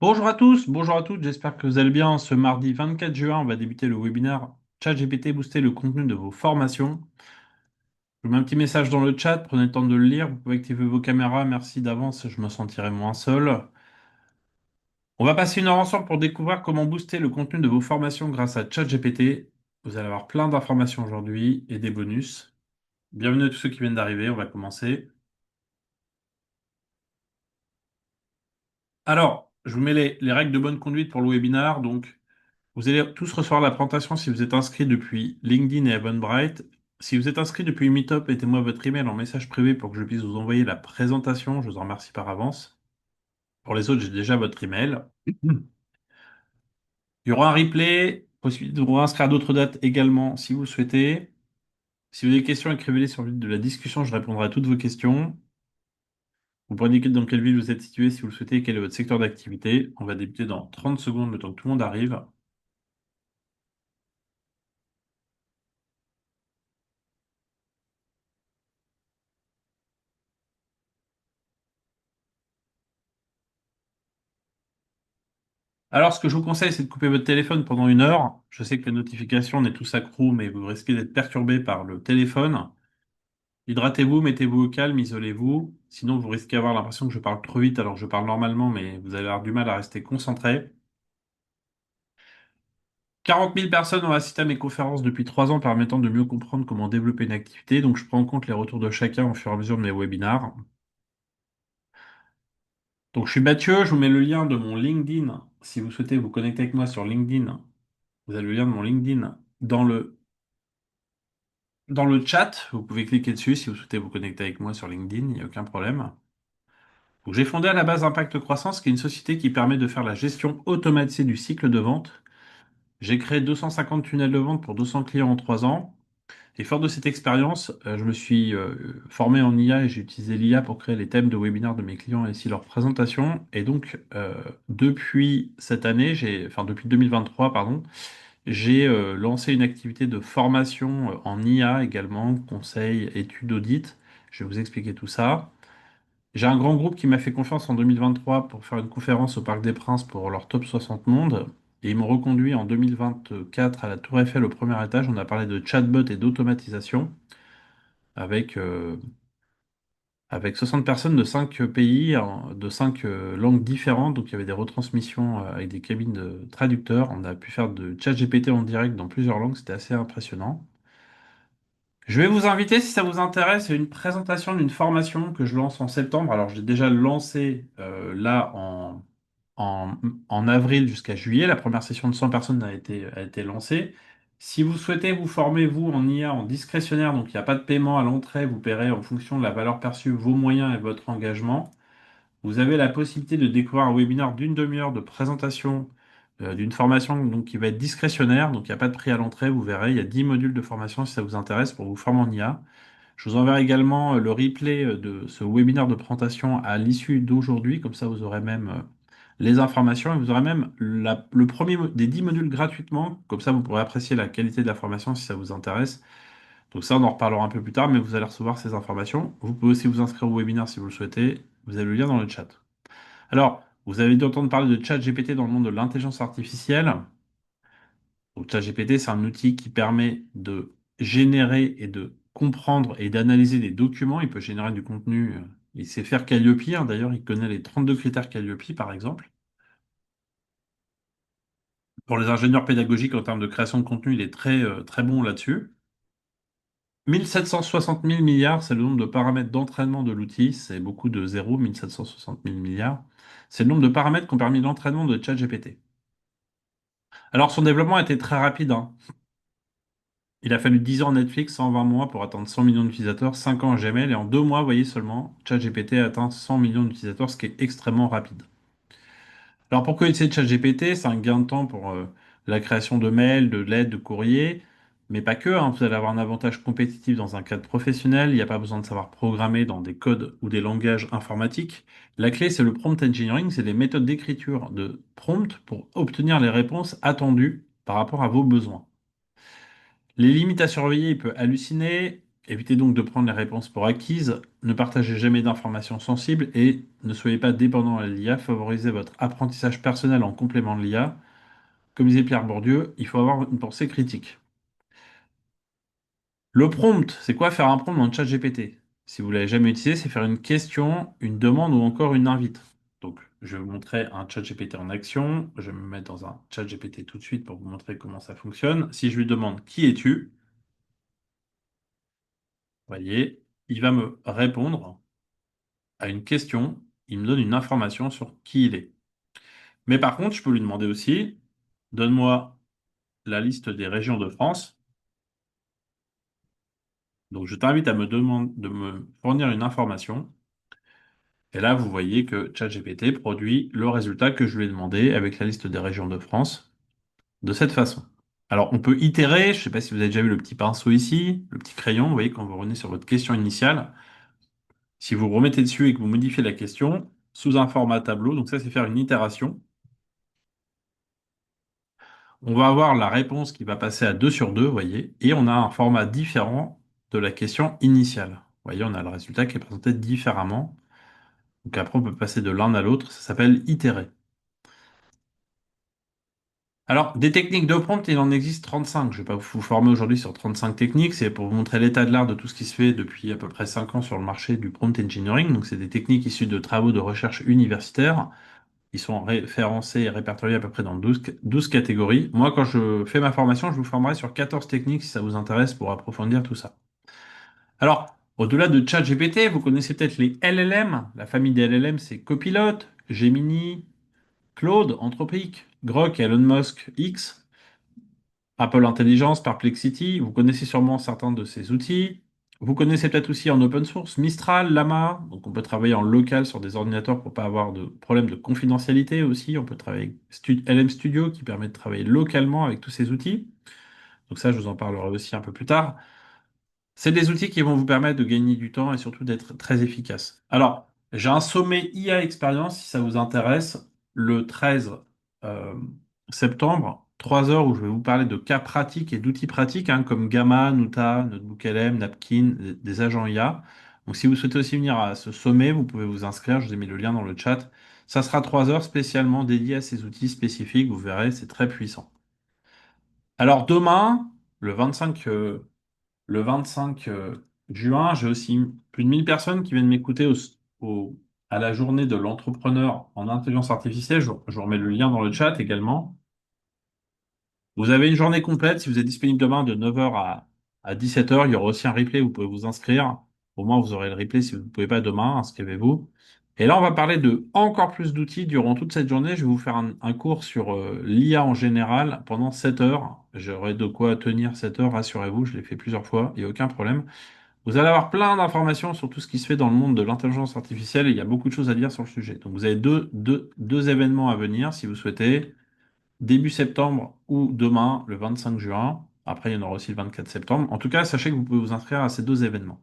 Bonjour à tous, bonjour à toutes, j'espère que vous allez bien. Ce mardi 24 juin, on va débuter le webinaire ChatGPT booster le contenu de vos formations. Je vous mets un petit message dans le chat, prenez le temps de le lire, vous pouvez activer vos caméras, merci d'avance, je me sentirai moins seul. On va passer une heure ensemble pour découvrir comment booster le contenu de vos formations grâce à ChatGPT. Vous allez avoir plein d'informations aujourd'hui et des bonus. Bienvenue à tous ceux qui viennent d'arriver, on va commencer. Alors, je vous mets les règles de bonne conduite pour le webinaire, donc. Vous allez tous recevoir la présentation si vous êtes inscrit depuis LinkedIn et Eventbrite. Si vous êtes inscrit depuis Meetup, mettez-moi votre email en message privé pour que je puisse vous envoyer la présentation. Je vous en remercie par avance. Pour les autres, j'ai déjà votre email. Il y aura un replay, possibilité de vous réinscrire à d'autres dates également si vous le souhaitez. Si vous avez des questions, écrivez-les sur le vide de la discussion, je répondrai à toutes vos questions. Vous pouvez indiquer dans quelle ville vous êtes situé si vous le souhaitez, quel est votre secteur d'activité. On va débuter dans 30 secondes, le temps que tout le monde arrive. Alors, ce que je vous conseille, c'est de couper votre téléphone pendant une heure. Je sais que les notifications, on est tous accros, mais vous risquez d'être perturbé par le téléphone. Hydratez-vous, mettez-vous au calme, isolez-vous. Sinon, vous risquez d'avoir l'impression que je parle trop vite alors que je parle normalement, mais vous allez avoir du mal à rester concentré. 40 000 personnes ont assisté à mes conférences depuis 3 ans permettant de mieux comprendre comment développer une activité. Donc, je prends en compte les retours de chacun au fur et à mesure de mes webinars. Donc, je suis Mathieu, je vous mets le lien de mon LinkedIn. Si vous souhaitez vous connecter avec moi sur LinkedIn, vous avez le lien de mon LinkedIn dans le chat. Vous pouvez cliquer dessus si vous souhaitez vous connecter avec moi sur LinkedIn, il n'y a aucun problème. Donc, j'ai fondé à la base Impact Croissance, qui est une société qui permet de faire la gestion automatisée du cycle de vente. J'ai créé 250 tunnels de vente pour 200 clients en 3 ans. Et fort de cette expérience, je me suis formé en IA et j'ai utilisé l'IA pour créer les thèmes de webinaire de mes clients et ainsi leur présentation. Et donc, depuis cette année, enfin depuis 2023, pardon, j'ai lancé une activité de formation en IA également, conseil, études, audit. Je vais vous expliquer tout ça. J'ai un grand groupe qui m'a fait confiance en 2023 pour faire une conférence au Parc des Princes pour leur top 60 monde. Et ils m'ont reconduit en 2024 à la Tour Eiffel au premier étage. On a parlé de chatbot et d'automatisation avec, euh, avec 60 personnes de 5 pays, de 5 langues différentes. Donc il y avait des retransmissions avec des cabines de traducteurs. On a pu faire de ChatGPT en direct dans plusieurs langues. C'était assez impressionnant. Je vais vous inviter, si ça vous intéresse, à une présentation d'une formation que je lance en septembre. Alors, j'ai déjà lancé là en, en avril jusqu'à juillet. La première session de 100 personnes a été lancée. Si vous souhaitez vous former, vous, en IA, en discrétionnaire, donc il n'y a pas de paiement à l'entrée, vous paierez en fonction de la valeur perçue vos moyens et votre engagement. Vous avez la possibilité de découvrir un webinaire d'une demi-heure de présentation d'une formation donc, qui va être discrétionnaire. Donc, il n'y a pas de prix à l'entrée. Vous verrez, il y a 10 modules de formation si ça vous intéresse pour vous former en IA. Je vous enverrai également le replay de ce webinaire de présentation à l'issue d'aujourd'hui. Comme ça, vous aurez même les informations et vous aurez même le premier des 10 modules gratuitement. Comme ça, vous pourrez apprécier la qualité de la formation si ça vous intéresse. Donc ça, on en reparlera un peu plus tard, mais vous allez recevoir ces informations. Vous pouvez aussi vous inscrire au webinaire si vous le souhaitez. Vous avez le lien dans le chat. Alors, vous avez dû entendre parler de ChatGPT dans le monde de l'intelligence artificielle. Donc, ChatGPT, c'est un outil qui permet de générer et de comprendre et d'analyser des documents. Il peut générer du contenu. Il sait faire Calliope, hein. D'ailleurs, il connaît les 32 critères Calliope, par exemple. Pour les ingénieurs pédagogiques, en termes de création de contenu, il est très, très bon là-dessus. 1760 000 milliards, c'est le nombre de paramètres d'entraînement de l'outil. C'est beaucoup de zéros, 1760 000 milliards. C'est le nombre de paramètres qui ont permis l'entraînement de ChatGPT. Alors, son développement a été très rapide, hein. Il a fallu 10 ans à Netflix, 120 mois pour atteindre 100 millions d'utilisateurs, 5 ans à Gmail, et en 2 mois, vous voyez seulement, ChatGPT a atteint 100 millions d'utilisateurs, ce qui est extrêmement rapide. Alors pourquoi utiliser ChatGPT? C'est un gain de temps pour la création de mails, de lettres, de courriers, mais pas que, hein. Vous allez avoir un avantage compétitif dans un cadre professionnel, il n'y a pas besoin de savoir programmer dans des codes ou des langages informatiques. La clé, c'est le prompt engineering, c'est les méthodes d'écriture de prompt pour obtenir les réponses attendues par rapport à vos besoins. Les limites à surveiller, il peut halluciner. Évitez donc de prendre les réponses pour acquises, ne partagez jamais d'informations sensibles et ne soyez pas dépendant à l'IA, favorisez votre apprentissage personnel en complément de l'IA. Comme disait Pierre Bourdieu, il faut avoir une pensée critique. Le prompt, c'est quoi faire un prompt dans le chat GPT? Si vous l'avez jamais utilisé, c'est faire une question, une demande ou encore une invite. Donc, je vais vous montrer un chat GPT en action. Je vais me mettre dans un chat GPT tout de suite pour vous montrer comment ça fonctionne. Si je lui demande qui es-tu, vous voyez, il va me répondre à une question. Il me donne une information sur qui il est. Mais par contre, je peux lui demander aussi, donne-moi la liste des régions de France. Donc, je t'invite à de me fournir une information. Et là, vous voyez que ChatGPT produit le résultat que je lui ai demandé avec la liste des régions de France de cette façon. Alors, on peut itérer. Je ne sais pas si vous avez déjà vu le petit pinceau ici, le petit crayon. Vous voyez, quand vous revenez sur votre question initiale, si vous remettez dessus et que vous modifiez la question sous un format tableau, donc ça, c'est faire une itération, on va avoir la réponse qui va passer à 2 sur 2, vous voyez, et on a un format différent de la question initiale. Vous voyez, on a le résultat qui est présenté différemment. Donc après, on peut passer de l'un à l'autre. Ça s'appelle itérer. Alors, des techniques de prompt, il en existe 35. Je ne vais pas vous former aujourd'hui sur 35 techniques. C'est pour vous montrer l'état de l'art de tout ce qui se fait depuis à peu près 5 ans sur le marché du prompt engineering. Donc, c'est des techniques issues de travaux de recherche universitaires. Ils sont référencés et répertoriés à peu près dans 12 catégories. Moi, quand je fais ma formation, je vous formerai sur 14 techniques si ça vous intéresse pour approfondir tout ça. Alors, au-delà de ChatGPT, vous connaissez peut-être les LLM. La famille des LLM, c'est Copilot, Gemini, Claude, Anthropic, Grok, Elon Musk, X. Apple Intelligence, Perplexity, vous connaissez sûrement certains de ces outils. Vous connaissez peut-être aussi en open source Mistral, Llama, donc on peut travailler en local sur des ordinateurs pour pas avoir de problème de confidentialité aussi. On peut travailler avec LM Studio qui permet de travailler localement avec tous ces outils. Donc ça, je vous en parlerai aussi un peu plus tard. C'est des outils qui vont vous permettre de gagner du temps et surtout d'être très efficaces. Alors, j'ai un sommet IA Expérience, si ça vous intéresse, le 13 euh, septembre, 3 heures où je vais vous parler de cas pratiques et d'outils pratiques, hein, comme Gamma, Nuta, Notebook LM, Napkin, des agents IA. Donc, si vous souhaitez aussi venir à ce sommet, vous pouvez vous inscrire. Je vous ai mis le lien dans le chat. Ça sera 3 heures spécialement dédiées à ces outils spécifiques. Vous verrez, c'est très puissant. Alors, demain, le 25 le 25 juin, j'ai aussi plus de 1000 personnes qui viennent m'écouter à la journée de l'entrepreneur en intelligence artificielle. Je vous remets le lien dans le chat également. Vous avez une journée complète. Si vous êtes disponible demain de 9 heures à 17 heures, il y aura aussi un replay. Vous pouvez vous inscrire. Au moins, vous aurez le replay. Si vous ne pouvez pas demain, inscrivez-vous. Et là, on va parler de encore plus d'outils durant toute cette journée. Je vais vous faire un cours sur l'IA en général pendant 7 heures. J'aurai de quoi tenir 7 heures, rassurez-vous. Je l'ai fait plusieurs fois. Il n'y a aucun problème. Vous allez avoir plein d'informations sur tout ce qui se fait dans le monde de l'intelligence artificielle et il y a beaucoup de choses à dire sur le sujet. Donc vous avez deux événements à venir si vous souhaitez, début septembre ou demain, le 25 juin. Après, il y en aura aussi le 24 septembre. En tout cas, sachez que vous pouvez vous inscrire à ces deux événements.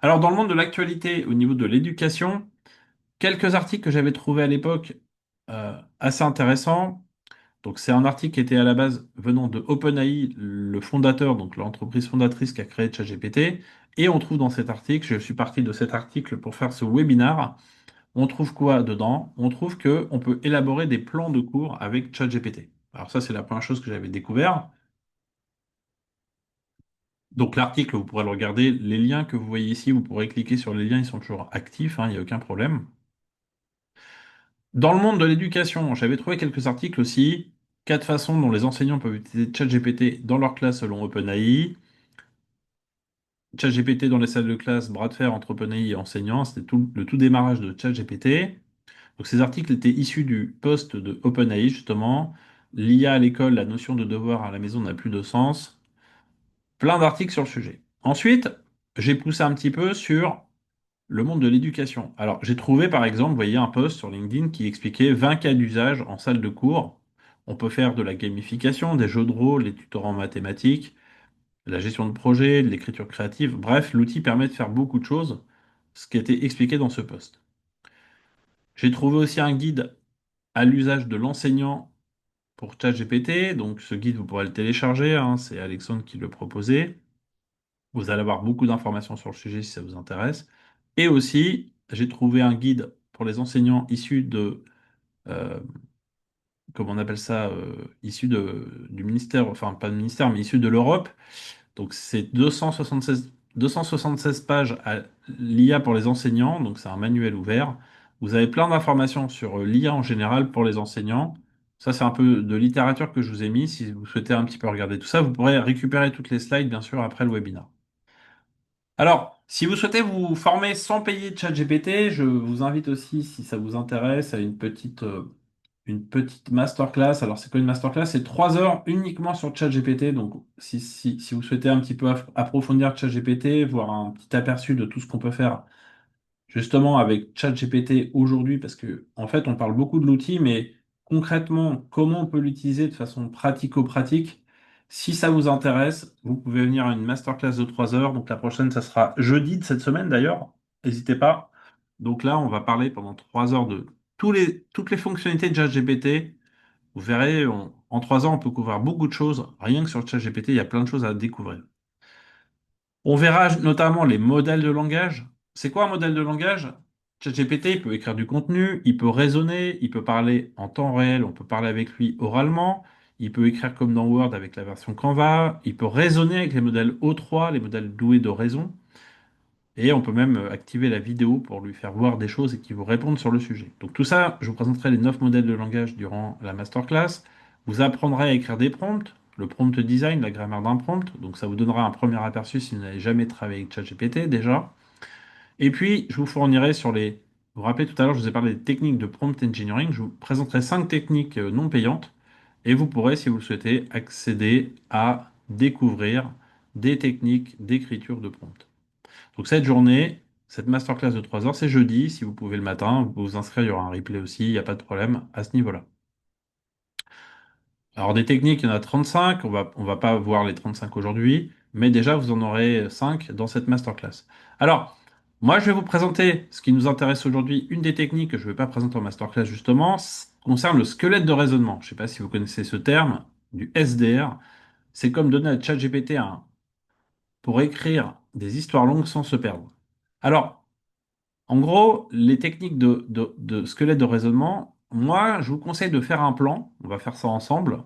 Alors, dans le monde de l'actualité, au niveau de l'éducation, quelques articles que j'avais trouvés à l'époque assez intéressants. Donc, c'est un article qui était à la base venant de OpenAI, le fondateur, donc l'entreprise fondatrice qui a créé ChatGPT. Et on trouve dans cet article, je suis parti de cet article pour faire ce webinaire. On trouve quoi dedans? On trouve que on peut élaborer des plans de cours avec ChatGPT. Alors ça, c'est la première chose que j'avais découvert. Donc l'article, vous pourrez le regarder. Les liens que vous voyez ici, vous pourrez cliquer sur les liens, ils sont toujours actifs, hein, il n'y a aucun problème. Dans le monde de l'éducation, j'avais trouvé quelques articles aussi. 4 façons dont les enseignants peuvent utiliser ChatGPT dans leur classe selon OpenAI. ChatGPT dans les salles de classe, bras de fer entre OpenAI et enseignants. C'était le tout démarrage de ChatGPT. Donc ces articles étaient issus du post de OpenAI, justement. L'IA à l'école, la notion de devoir à la maison n'a plus de sens. Plein d'articles sur le sujet. Ensuite, j'ai poussé un petit peu sur le monde de l'éducation. Alors, j'ai trouvé, par exemple, vous voyez, un post sur LinkedIn qui expliquait 20 cas d'usage en salle de cours. On peut faire de la gamification, des jeux de rôle, des tutorants en mathématiques, de la gestion de projet, de l'écriture créative. Bref, l'outil permet de faire beaucoup de choses, ce qui a été expliqué dans ce post. J'ai trouvé aussi un guide à l'usage de l'enseignant pour ChatGPT. Donc ce guide, vous pourrez le télécharger, hein, c'est Alexandre qui le proposait. Vous allez avoir beaucoup d'informations sur le sujet si ça vous intéresse. Et aussi, j'ai trouvé un guide pour les enseignants issus de, euh, comment on appelle ça, issus du ministère, enfin pas du ministère, mais issus de l'Europe. Donc c'est 276 pages à l'IA pour les enseignants, donc c'est un manuel ouvert. Vous avez plein d'informations sur l'IA en général pour les enseignants. Ça, c'est un peu de littérature que je vous ai mis. Si vous souhaitez un petit peu regarder tout ça, vous pourrez récupérer toutes les slides, bien sûr, après le webinaire. Alors, si vous souhaitez vous former sans payer ChatGPT, je vous invite aussi, si ça vous intéresse, à une petite masterclass. Alors, c'est quoi une masterclass? C'est 3 heures uniquement sur ChatGPT. Donc, si vous souhaitez un petit peu approfondir ChatGPT, voir un petit aperçu de tout ce qu'on peut faire justement avec ChatGPT aujourd'hui, parce que en fait, on parle beaucoup de l'outil, mais concrètement, comment on peut l'utiliser de façon pratico-pratique? Si ça vous intéresse, vous pouvez venir à une masterclass de 3 heures. Donc la prochaine, ça sera jeudi de cette semaine d'ailleurs. N'hésitez pas. Donc là, on va parler pendant 3 heures de toutes les fonctionnalités de ChatGPT. Vous verrez, en 3 ans, on peut couvrir beaucoup de choses. Rien que sur ChatGPT, il y a plein de choses à découvrir. On verra notamment les modèles de langage. C'est quoi un modèle de langage? ChatGPT, il peut écrire du contenu, il peut raisonner, il peut parler en temps réel, on peut parler avec lui oralement, il peut écrire comme dans Word avec la version Canva, il peut raisonner avec les modèles O3, les modèles doués de raison. Et on peut même activer la vidéo pour lui faire voir des choses et qu'il vous réponde sur le sujet. Donc tout ça, je vous présenterai les 9 modèles de langage durant la masterclass. Vous apprendrez à écrire des prompts, le prompt design, la grammaire d'un prompt. Donc ça vous donnera un premier aperçu si vous n'avez jamais travaillé avec ChatGPT déjà. Et puis, je vous fournirai sur les... Vous vous rappelez tout à l'heure, je vous ai parlé des techniques de prompt engineering. Je vous présenterai 5 techniques non payantes. Et vous pourrez, si vous le souhaitez, accéder à découvrir des techniques d'écriture de prompt. Donc cette journée, cette masterclass de 3 heures, c'est jeudi. Si vous pouvez le matin, vous pouvez vous inscrire, il y aura un replay aussi, il n'y a pas de problème à ce niveau-là. Alors des techniques, il y en a 35, on va pas voir les 35 aujourd'hui, mais déjà vous en aurez 5 dans cette masterclass. Alors, moi je vais vous présenter ce qui nous intéresse aujourd'hui. Une des techniques que je ne vais pas présenter en masterclass justement concerne le squelette de raisonnement. Je ne sais pas si vous connaissez ce terme, du SDR. C'est comme donner à ChatGPT pour écrire des histoires longues sans se perdre. Alors, en gros, les techniques de squelette de raisonnement, moi, je vous conseille de faire un plan. On va faire ça ensemble.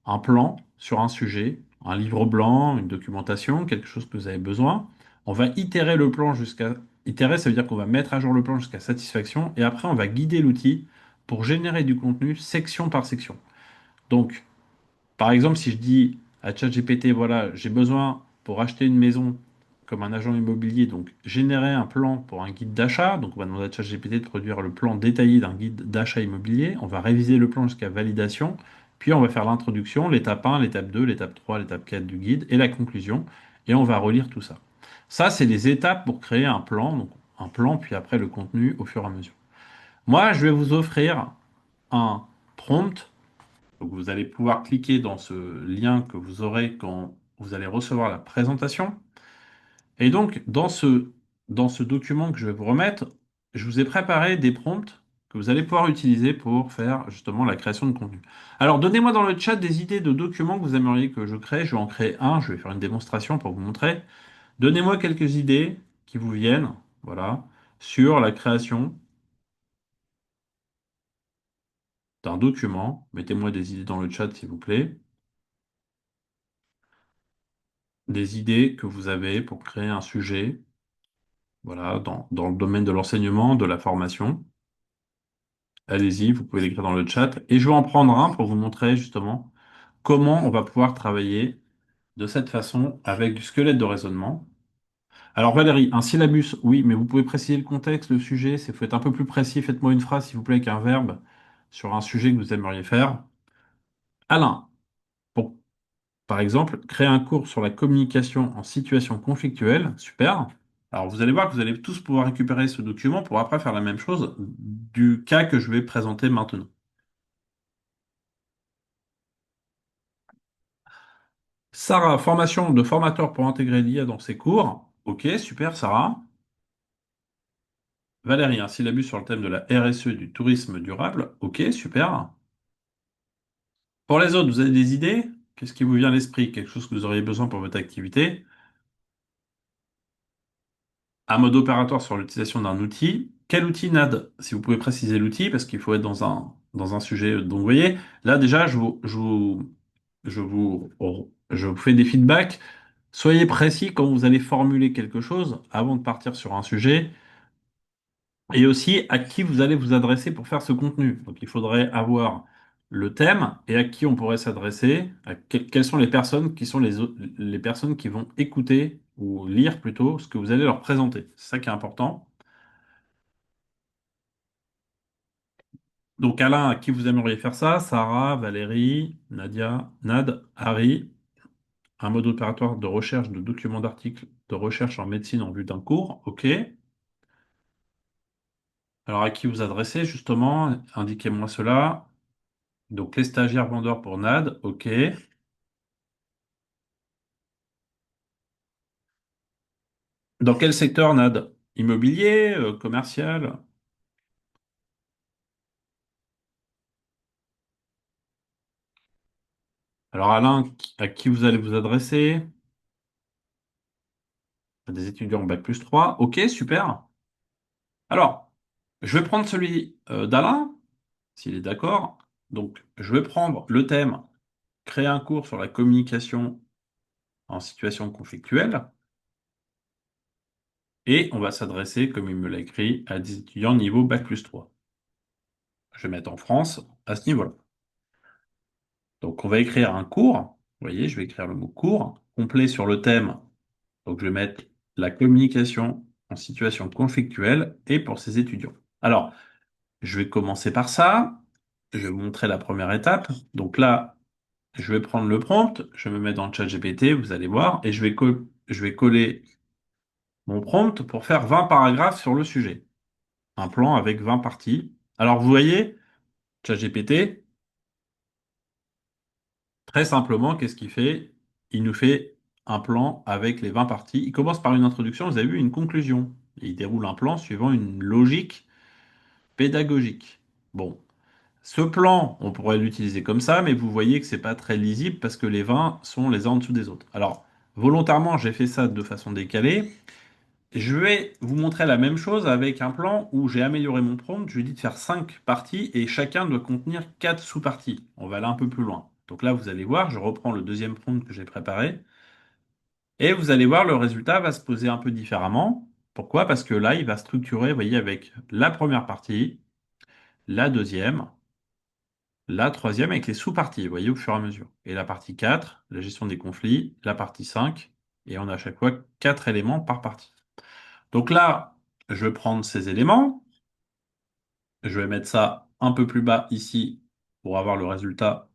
Un plan sur un sujet, un livre blanc, une documentation, quelque chose que vous avez besoin. On va itérer le plan jusqu'à... Itérer, ça veut dire qu'on va mettre à jour le plan jusqu'à satisfaction. Et après, on va guider l'outil pour générer du contenu section par section. Donc, par exemple, si je dis à ChatGPT, voilà, j'ai besoin pour acheter une maison comme un agent immobilier, donc générer un plan pour un guide d'achat. Donc on va demander à ChatGPT de produire le plan détaillé d'un guide d'achat immobilier. On va réviser le plan jusqu'à validation. Puis on va faire l'introduction, l'étape 1, l'étape 2, l'étape 3, l'étape 4 du guide et la conclusion. Et on va relire tout ça. Ça, c'est les étapes pour créer un plan. Donc un plan, puis après le contenu au fur et à mesure. Moi, je vais vous offrir un prompt, donc vous allez pouvoir cliquer dans ce lien que vous aurez quand vous allez recevoir la présentation. Et donc, dans ce document que je vais vous remettre, je vous ai préparé des prompts que vous allez pouvoir utiliser pour faire justement la création de contenu. Alors, donnez-moi dans le chat des idées de documents que vous aimeriez que je crée. Je vais en créer un, je vais faire une démonstration pour vous montrer. Donnez-moi quelques idées qui vous viennent, voilà, sur la création d'un document. Mettez-moi des idées dans le chat, s'il vous plaît. Des idées que vous avez pour créer un sujet, voilà, dans le domaine de l'enseignement, de la formation. Allez-y, vous pouvez l'écrire dans le chat. Et je vais en prendre un pour vous montrer justement comment on va pouvoir travailler de cette façon avec du squelette de raisonnement. Alors Valérie, un syllabus, oui, mais vous pouvez préciser le contexte, le sujet, il faut être un peu plus précis. Faites-moi une phrase, s'il vous plaît, avec un verbe sur un sujet que vous aimeriez faire. Alain, pour par exemple, créer un cours sur la communication en situation conflictuelle. Super. Alors, vous allez voir que vous allez tous pouvoir récupérer ce document pour après faire la même chose du cas que je vais présenter maintenant. Sarah, formation de formateur pour intégrer l'IA dans ses cours. Ok, super, Sarah. Valérie, un syllabus sur le thème de la RSE du tourisme durable. Ok, super. Pour les autres, vous avez des idées? Qu'est-ce qui vous vient à l'esprit? Quelque chose que vous auriez besoin pour votre activité? Un mode opératoire sur l'utilisation d'un outil. Quel outil, Nad? Si vous pouvez préciser l'outil, parce qu'il faut être dans un sujet. Donc, vous voyez, là, déjà, je vous fais des feedbacks. Soyez précis quand vous allez formuler quelque chose avant de partir sur un sujet et aussi à qui vous allez vous adresser pour faire ce contenu. Donc, il faudrait avoir le thème et à qui on pourrait s'adresser, quelles sont les personnes qui sont les personnes qui vont écouter ou lire plutôt ce que vous allez leur présenter. C'est ça qui est important. Donc, Alain, à qui vous aimeriez faire ça? Sarah, Valérie, Nadia, Nad, Harry, un mode opératoire de recherche de documents d'articles de recherche en médecine en vue d'un cours. OK. Alors, à qui vous adressez, justement? Indiquez-moi cela. Donc, les stagiaires vendeurs pour Nad. OK. Dans quel secteur, Nad? Immobilier, commercial? Alors, Alain, à qui vous allez vous adresser? À des étudiants bac+3. OK, super. Alors, je vais prendre celui d'Alain, s'il est d'accord. Donc, je vais prendre le thème, créer un cours sur la communication en situation conflictuelle, et on va s'adresser, comme il me l'a écrit, à des étudiants niveau bac+3. Je vais mettre en France à ce niveau-là. Donc, on va écrire un cours. Vous voyez, je vais écrire le mot cours, complet sur le thème. Donc, je vais mettre la communication en situation conflictuelle et pour ses étudiants. Alors, je vais commencer par ça. Je vais vous montrer la première étape. Donc là, je vais prendre le prompt, je vais me mettre dans le chat GPT, vous allez voir, et je vais coller mon prompt pour faire 20 paragraphes sur le sujet. Un plan avec 20 parties. Alors, vous voyez, chat GPT, très simplement, qu'est-ce qu'il fait? Il nous fait un plan avec les 20 parties. Il commence par une introduction, vous avez vu, une conclusion. Et il déroule un plan suivant une logique pédagogique. Bon, ce plan, on pourrait l'utiliser comme ça, mais vous voyez que c'est pas très lisible parce que les 20 sont les uns en dessous des autres. Alors, volontairement, j'ai fait ça de façon décalée. Je vais vous montrer la même chose avec un plan où j'ai amélioré mon prompt. Je lui ai dit de faire 5 parties et chacun doit contenir 4 sous-parties. On va aller un peu plus loin. Donc là, vous allez voir, je reprends le deuxième prompt que j'ai préparé et vous allez voir, le résultat va se poser un peu différemment. Pourquoi? Parce que là, il va structurer, vous voyez, avec la première partie, la deuxième, la troisième avec les sous-parties, vous voyez, au fur et à mesure. Et la partie 4, la gestion des conflits, la partie 5, et on a à chaque fois 4 éléments par partie. Donc là, je vais prendre ces éléments, je vais mettre ça un peu plus bas ici pour avoir le résultat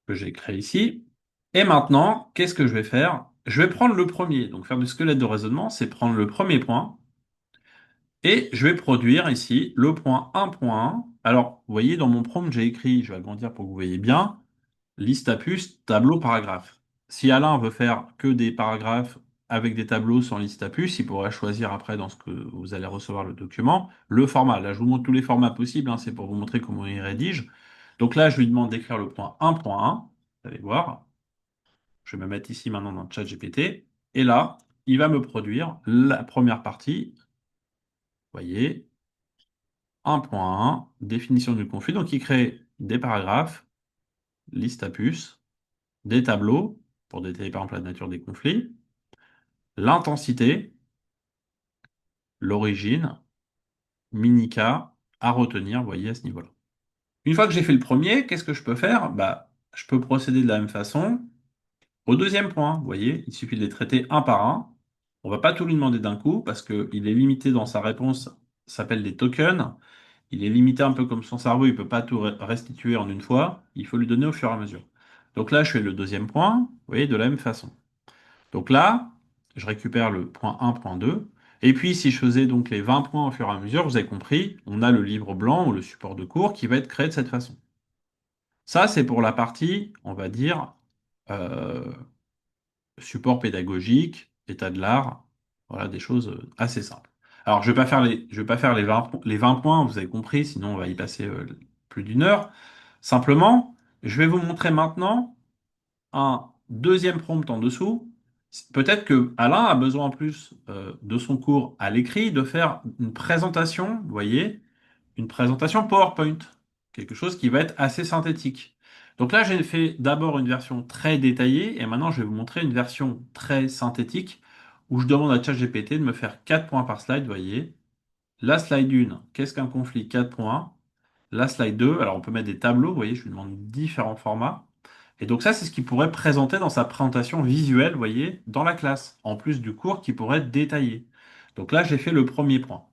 que j'ai créé ici. Et maintenant, qu'est-ce que je vais faire? Je vais prendre le premier. Donc faire du squelette de raisonnement, c'est prendre le premier point, et je vais produire ici le point 1.1. Alors, vous voyez, dans mon prompt, j'ai écrit, je vais agrandir pour que vous voyez bien, liste à puces, tableau, paragraphe. Si Alain veut faire que des paragraphes avec des tableaux sans liste à puces, il pourra choisir après dans ce que vous allez recevoir le document, le format. Là, je vous montre tous les formats possibles, hein, c'est pour vous montrer comment il rédige. Donc là, je lui demande d'écrire le point 1.1. Vous allez voir. Je vais me mettre ici maintenant dans le chat GPT. Et là, il va me produire la première partie. Vous voyez, 1.1, définition du conflit. Donc, il crée des paragraphes, liste à puces, des tableaux pour détailler par exemple la nature des conflits, l'intensité, l'origine, minica à retenir, vous voyez, à ce niveau-là. Une fois que j'ai fait le premier, qu'est-ce que je peux faire? Bah, je peux procéder de la même façon au deuxième point. Vous voyez, il suffit de les traiter un par un. On va pas tout lui demander d'un coup parce qu'il est limité dans sa réponse, ça s'appelle des tokens. Il est limité un peu comme son cerveau, il peut pas tout restituer en une fois. Il faut lui donner au fur et à mesure. Donc là, je fais le deuxième point, vous voyez, de la même façon. Donc là, je récupère le point 1, point 2. Et puis, si je faisais donc les 20 points au fur et à mesure, vous avez compris, on a le livre blanc ou le support de cours qui va être créé de cette façon. Ça, c'est pour la partie, on va dire, euh, support pédagogique, état de l'art, voilà, des choses assez simples. Alors, je vais pas faire les 20 points, vous avez compris, sinon on va y passer plus d'une heure. Simplement, je vais vous montrer maintenant un deuxième prompt en dessous Peut-être que Alain a besoin en plus de son cours à l'écrit de faire une présentation, vous voyez, une présentation PowerPoint, quelque chose qui va être assez synthétique. Donc là, j'ai fait d'abord une version très détaillée et maintenant je vais vous montrer une version très synthétique où je demande à ChatGPT de me faire 4 points par slide, vous voyez. La slide 1, qu'est-ce qu'un conflit? 4 points. La slide 2, alors on peut mettre des tableaux, vous voyez, je lui demande différents formats. Et donc ça, c'est ce qu'il pourrait présenter dans sa présentation visuelle, vous voyez, dans la classe, en plus du cours qui pourrait être détaillé. Donc là, j'ai fait le premier point.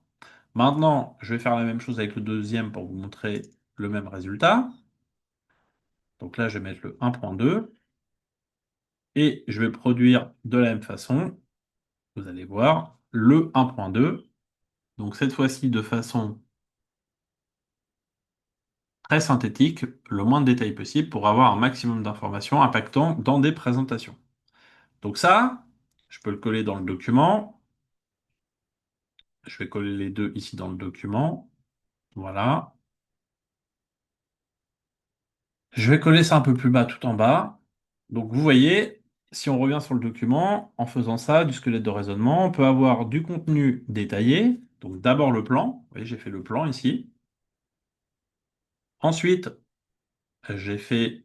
Maintenant, je vais faire la même chose avec le deuxième pour vous montrer le même résultat. Donc là, je vais mettre le 1.2 et je vais produire de la même façon, vous allez voir, le 1.2. Donc cette fois-ci de façon très synthétique, le moins de détails possible pour avoir un maximum d'informations impactant dans des présentations. Donc ça, je peux le coller dans le document. Je vais coller les deux ici dans le document. Voilà. Je vais coller ça un peu plus bas, tout en bas. Donc vous voyez, si on revient sur le document, en faisant ça, du squelette de raisonnement, on peut avoir du contenu détaillé. Donc d'abord le plan. Vous voyez, j'ai fait le plan ici. Ensuite, j'ai fait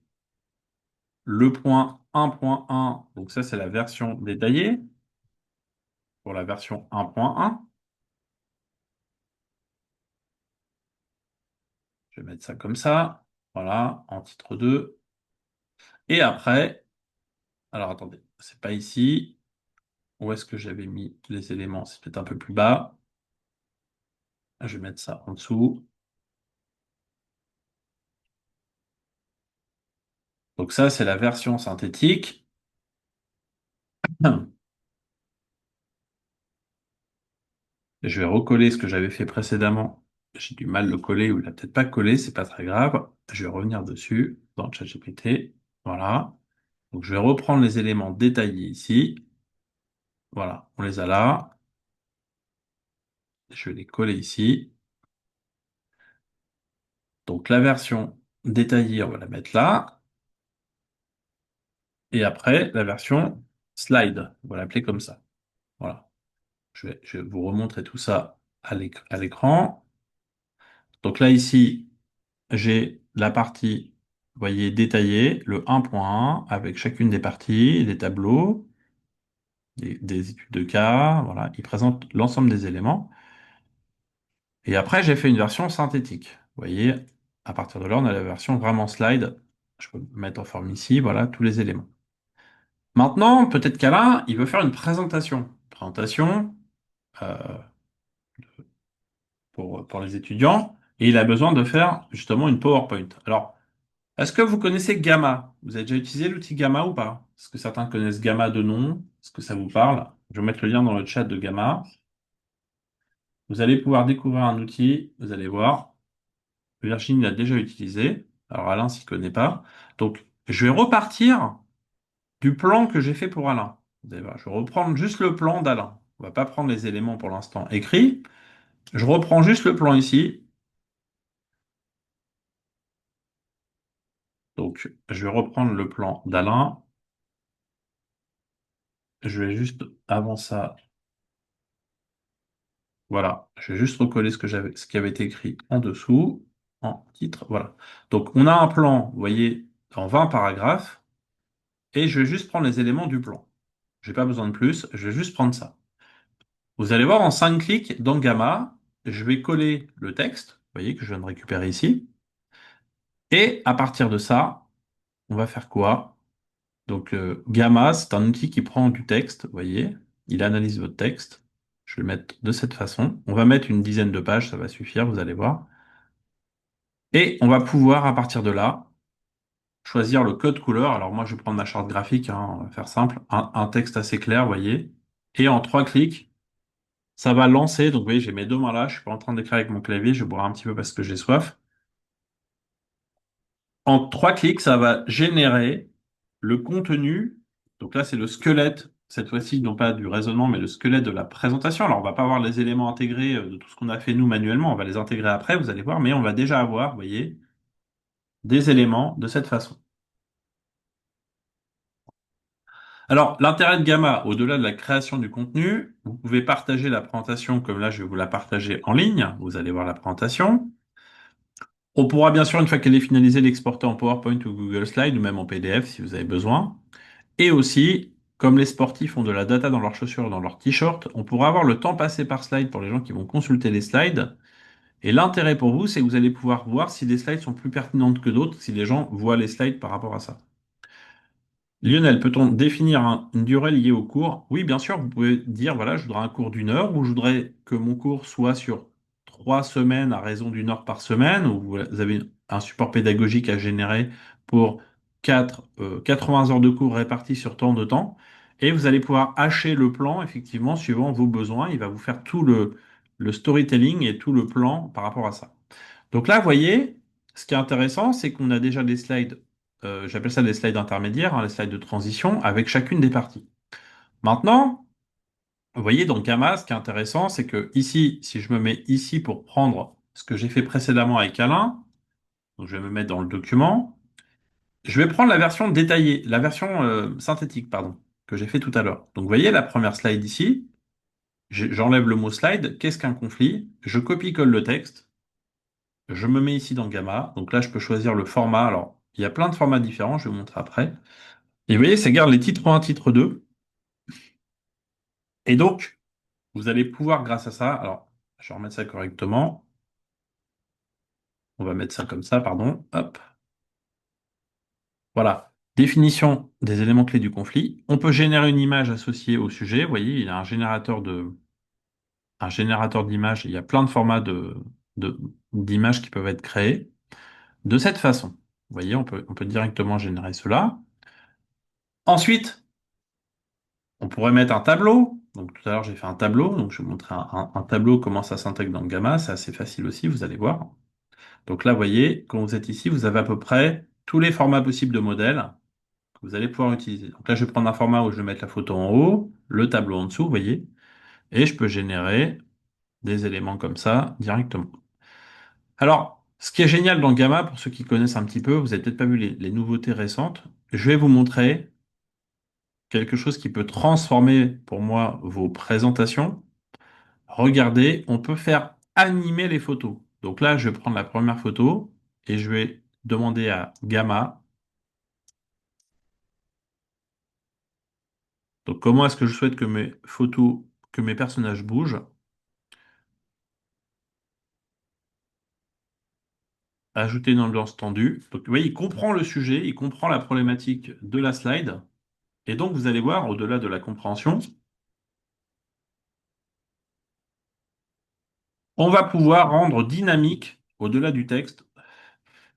le point 1.1. Donc ça, c'est la version détaillée pour la version 1.1. Je vais mettre ça comme ça. Voilà, en titre 2. Et après, alors attendez, c'est pas ici. Où est-ce que j'avais mis les éléments? C'est peut-être un peu plus bas. Je vais mettre ça en dessous. Donc ça, c'est la version synthétique. Je vais recoller ce que j'avais fait précédemment. J'ai du mal à le coller ou il n'a peut-être pas collé, c'est pas très grave. Je vais revenir dessus dans ChatGPT. Voilà. Donc je vais reprendre les éléments détaillés ici. Voilà, on les a là. Je vais les coller ici. Donc la version détaillée, on va la mettre là. Et après, la version slide, on va l'appeler comme ça. Voilà. Je vais vous remontrer tout ça à l'écran. Donc là, ici, j'ai la partie, vous voyez, détaillée, le 1.1, avec chacune des parties, des tableaux, des études de cas. Voilà, il présente l'ensemble des éléments. Et après, j'ai fait une version synthétique. Vous voyez, à partir de là, on a la version vraiment slide. Je peux mettre en forme ici, voilà, tous les éléments. Maintenant, peut-être qu'Alain, il veut faire une présentation. Présentation euh, pour les étudiants, et il a besoin de faire justement une PowerPoint. Alors, est-ce que vous connaissez Gamma? Vous avez déjà utilisé l'outil Gamma ou pas? Est-ce que certains connaissent Gamma de nom? Est-ce que ça vous parle? Je vais mettre le lien dans le chat de Gamma. Vous allez pouvoir découvrir un outil, vous allez voir. Virginie l'a déjà utilisé. Alors Alain s'y connaît pas. Donc, je vais repartir du plan que j'ai fait pour Alain. Vous allez voir, je vais reprendre juste le plan d'Alain. On va pas prendre les éléments pour l'instant écrits. Je reprends juste le plan ici. Donc, je vais reprendre le plan d'Alain. Je vais juste, avant ça, voilà, je vais juste recoller ce qui avait été écrit en dessous, en titre, voilà. Donc, on a un plan, vous voyez, en 20 paragraphes, et je vais juste prendre les éléments du plan. J'ai pas besoin de plus, je vais juste prendre ça. Vous allez voir en 5 clics dans Gamma, je vais coller le texte, vous voyez, que je viens de récupérer ici, et à partir de ça, on va faire quoi? Donc, Gamma, c'est un outil qui prend du texte, vous voyez, il analyse votre texte. Je vais le mettre de cette façon. On va mettre une dizaine de pages, ça va suffire, vous allez voir. Et on va pouvoir, à partir de là, choisir le code couleur. Alors moi, je vais prendre ma charte graphique, hein, on va faire simple. Un texte assez clair, vous voyez. Et en 3 clics, ça va lancer. Donc, vous voyez, j'ai mes deux mains là. Je suis pas en train d'écrire avec mon clavier. Je vais boire un petit peu parce que j'ai soif. En 3 clics, ça va générer le contenu. Donc là, c'est le squelette, cette fois-ci, non pas du raisonnement, mais le squelette de la présentation. Alors, on va pas avoir les éléments intégrés de tout ce qu'on a fait nous manuellement. On va les intégrer après, vous allez voir. Mais on va déjà avoir, vous voyez, des éléments de cette façon. Alors, l'intérêt de Gamma, au-delà de la création du contenu, vous pouvez partager la présentation comme là, je vais vous la partager en ligne. Vous allez voir la présentation. On pourra bien sûr, une fois qu'elle est finalisée, l'exporter en PowerPoint ou Google Slide ou même en PDF si vous avez besoin. Et aussi, comme les sportifs ont de la data dans leurs chaussures, dans leurs t-shirts, on pourra avoir le temps passé par slide pour les gens qui vont consulter les slides. Et l'intérêt pour vous, c'est que vous allez pouvoir voir si des slides sont plus pertinentes que d'autres, si les gens voient les slides par rapport à ça. Lionel, peut-on définir une durée liée au cours? Oui, bien sûr, vous pouvez dire, voilà, je voudrais un cours d'une heure ou je voudrais que mon cours soit sur 3 semaines à raison d'une heure par semaine, ou vous avez un support pédagogique à générer pour 80 heures de cours répartis sur tant de temps. Et vous allez pouvoir hacher le plan, effectivement, suivant vos besoins. Il va vous faire tout le storytelling et tout le plan par rapport à ça. Donc là, vous voyez, ce qui est intéressant, c'est qu'on a déjà des slides, j'appelle ça des slides intermédiaires, hein, les slides de transition, avec chacune des parties. Maintenant, vous voyez, dans Gamma, ce qui est intéressant, c'est que ici, si je me mets ici pour prendre ce que j'ai fait précédemment avec Alain, donc je vais me mettre dans le document, je vais prendre la version détaillée, la version synthétique, pardon, que j'ai fait tout à l'heure. Donc vous voyez la première slide ici, j'enlève le mot slide, qu'est-ce qu'un conflit? Je copie-colle le texte. Je me mets ici dans Gamma. Donc là, je peux choisir le format. Alors, il y a plein de formats différents. Je vais vous montrer après. Et vous voyez, ça garde les titres 1, titre 2. Et donc, vous allez pouvoir, grâce à ça, alors, je vais remettre ça correctement. On va mettre ça comme ça, pardon. Hop. Voilà. Définition des éléments clés du conflit. On peut générer une image associée au sujet. Vous voyez, il y a un générateur d'images. Il y a plein de formats de- d'images qui peuvent être créés de cette façon. Vous voyez, on peut directement générer cela. Ensuite, on pourrait mettre un tableau. Donc tout à l'heure, j'ai fait un tableau. Donc je vais vous montrer un tableau, comment ça s'intègre dans le Gamma. C'est assez facile aussi, vous allez voir. Donc là, vous voyez, quand vous êtes ici, vous avez à peu près tous les formats possibles de modèles que vous allez pouvoir utiliser. Donc là, je vais prendre un format où je vais mettre la photo en haut, le tableau en dessous, vous voyez. Et je peux générer des éléments comme ça directement. Alors, ce qui est génial dans le Gamma, pour ceux qui connaissent un petit peu, vous n'avez peut-être pas vu les nouveautés récentes, je vais vous montrer quelque chose qui peut transformer pour moi vos présentations. Regardez, on peut faire animer les photos. Donc là, je vais prendre la première photo et je vais demander à Gamma. Donc comment est-ce que je souhaite que mes photos, que mes personnages bougent? Ajouter une ambiance tendue. Donc vous voyez, il comprend le sujet, il comprend la problématique de la slide. Et donc vous allez voir, au-delà de la compréhension, on va pouvoir rendre dynamique, au-delà du texte,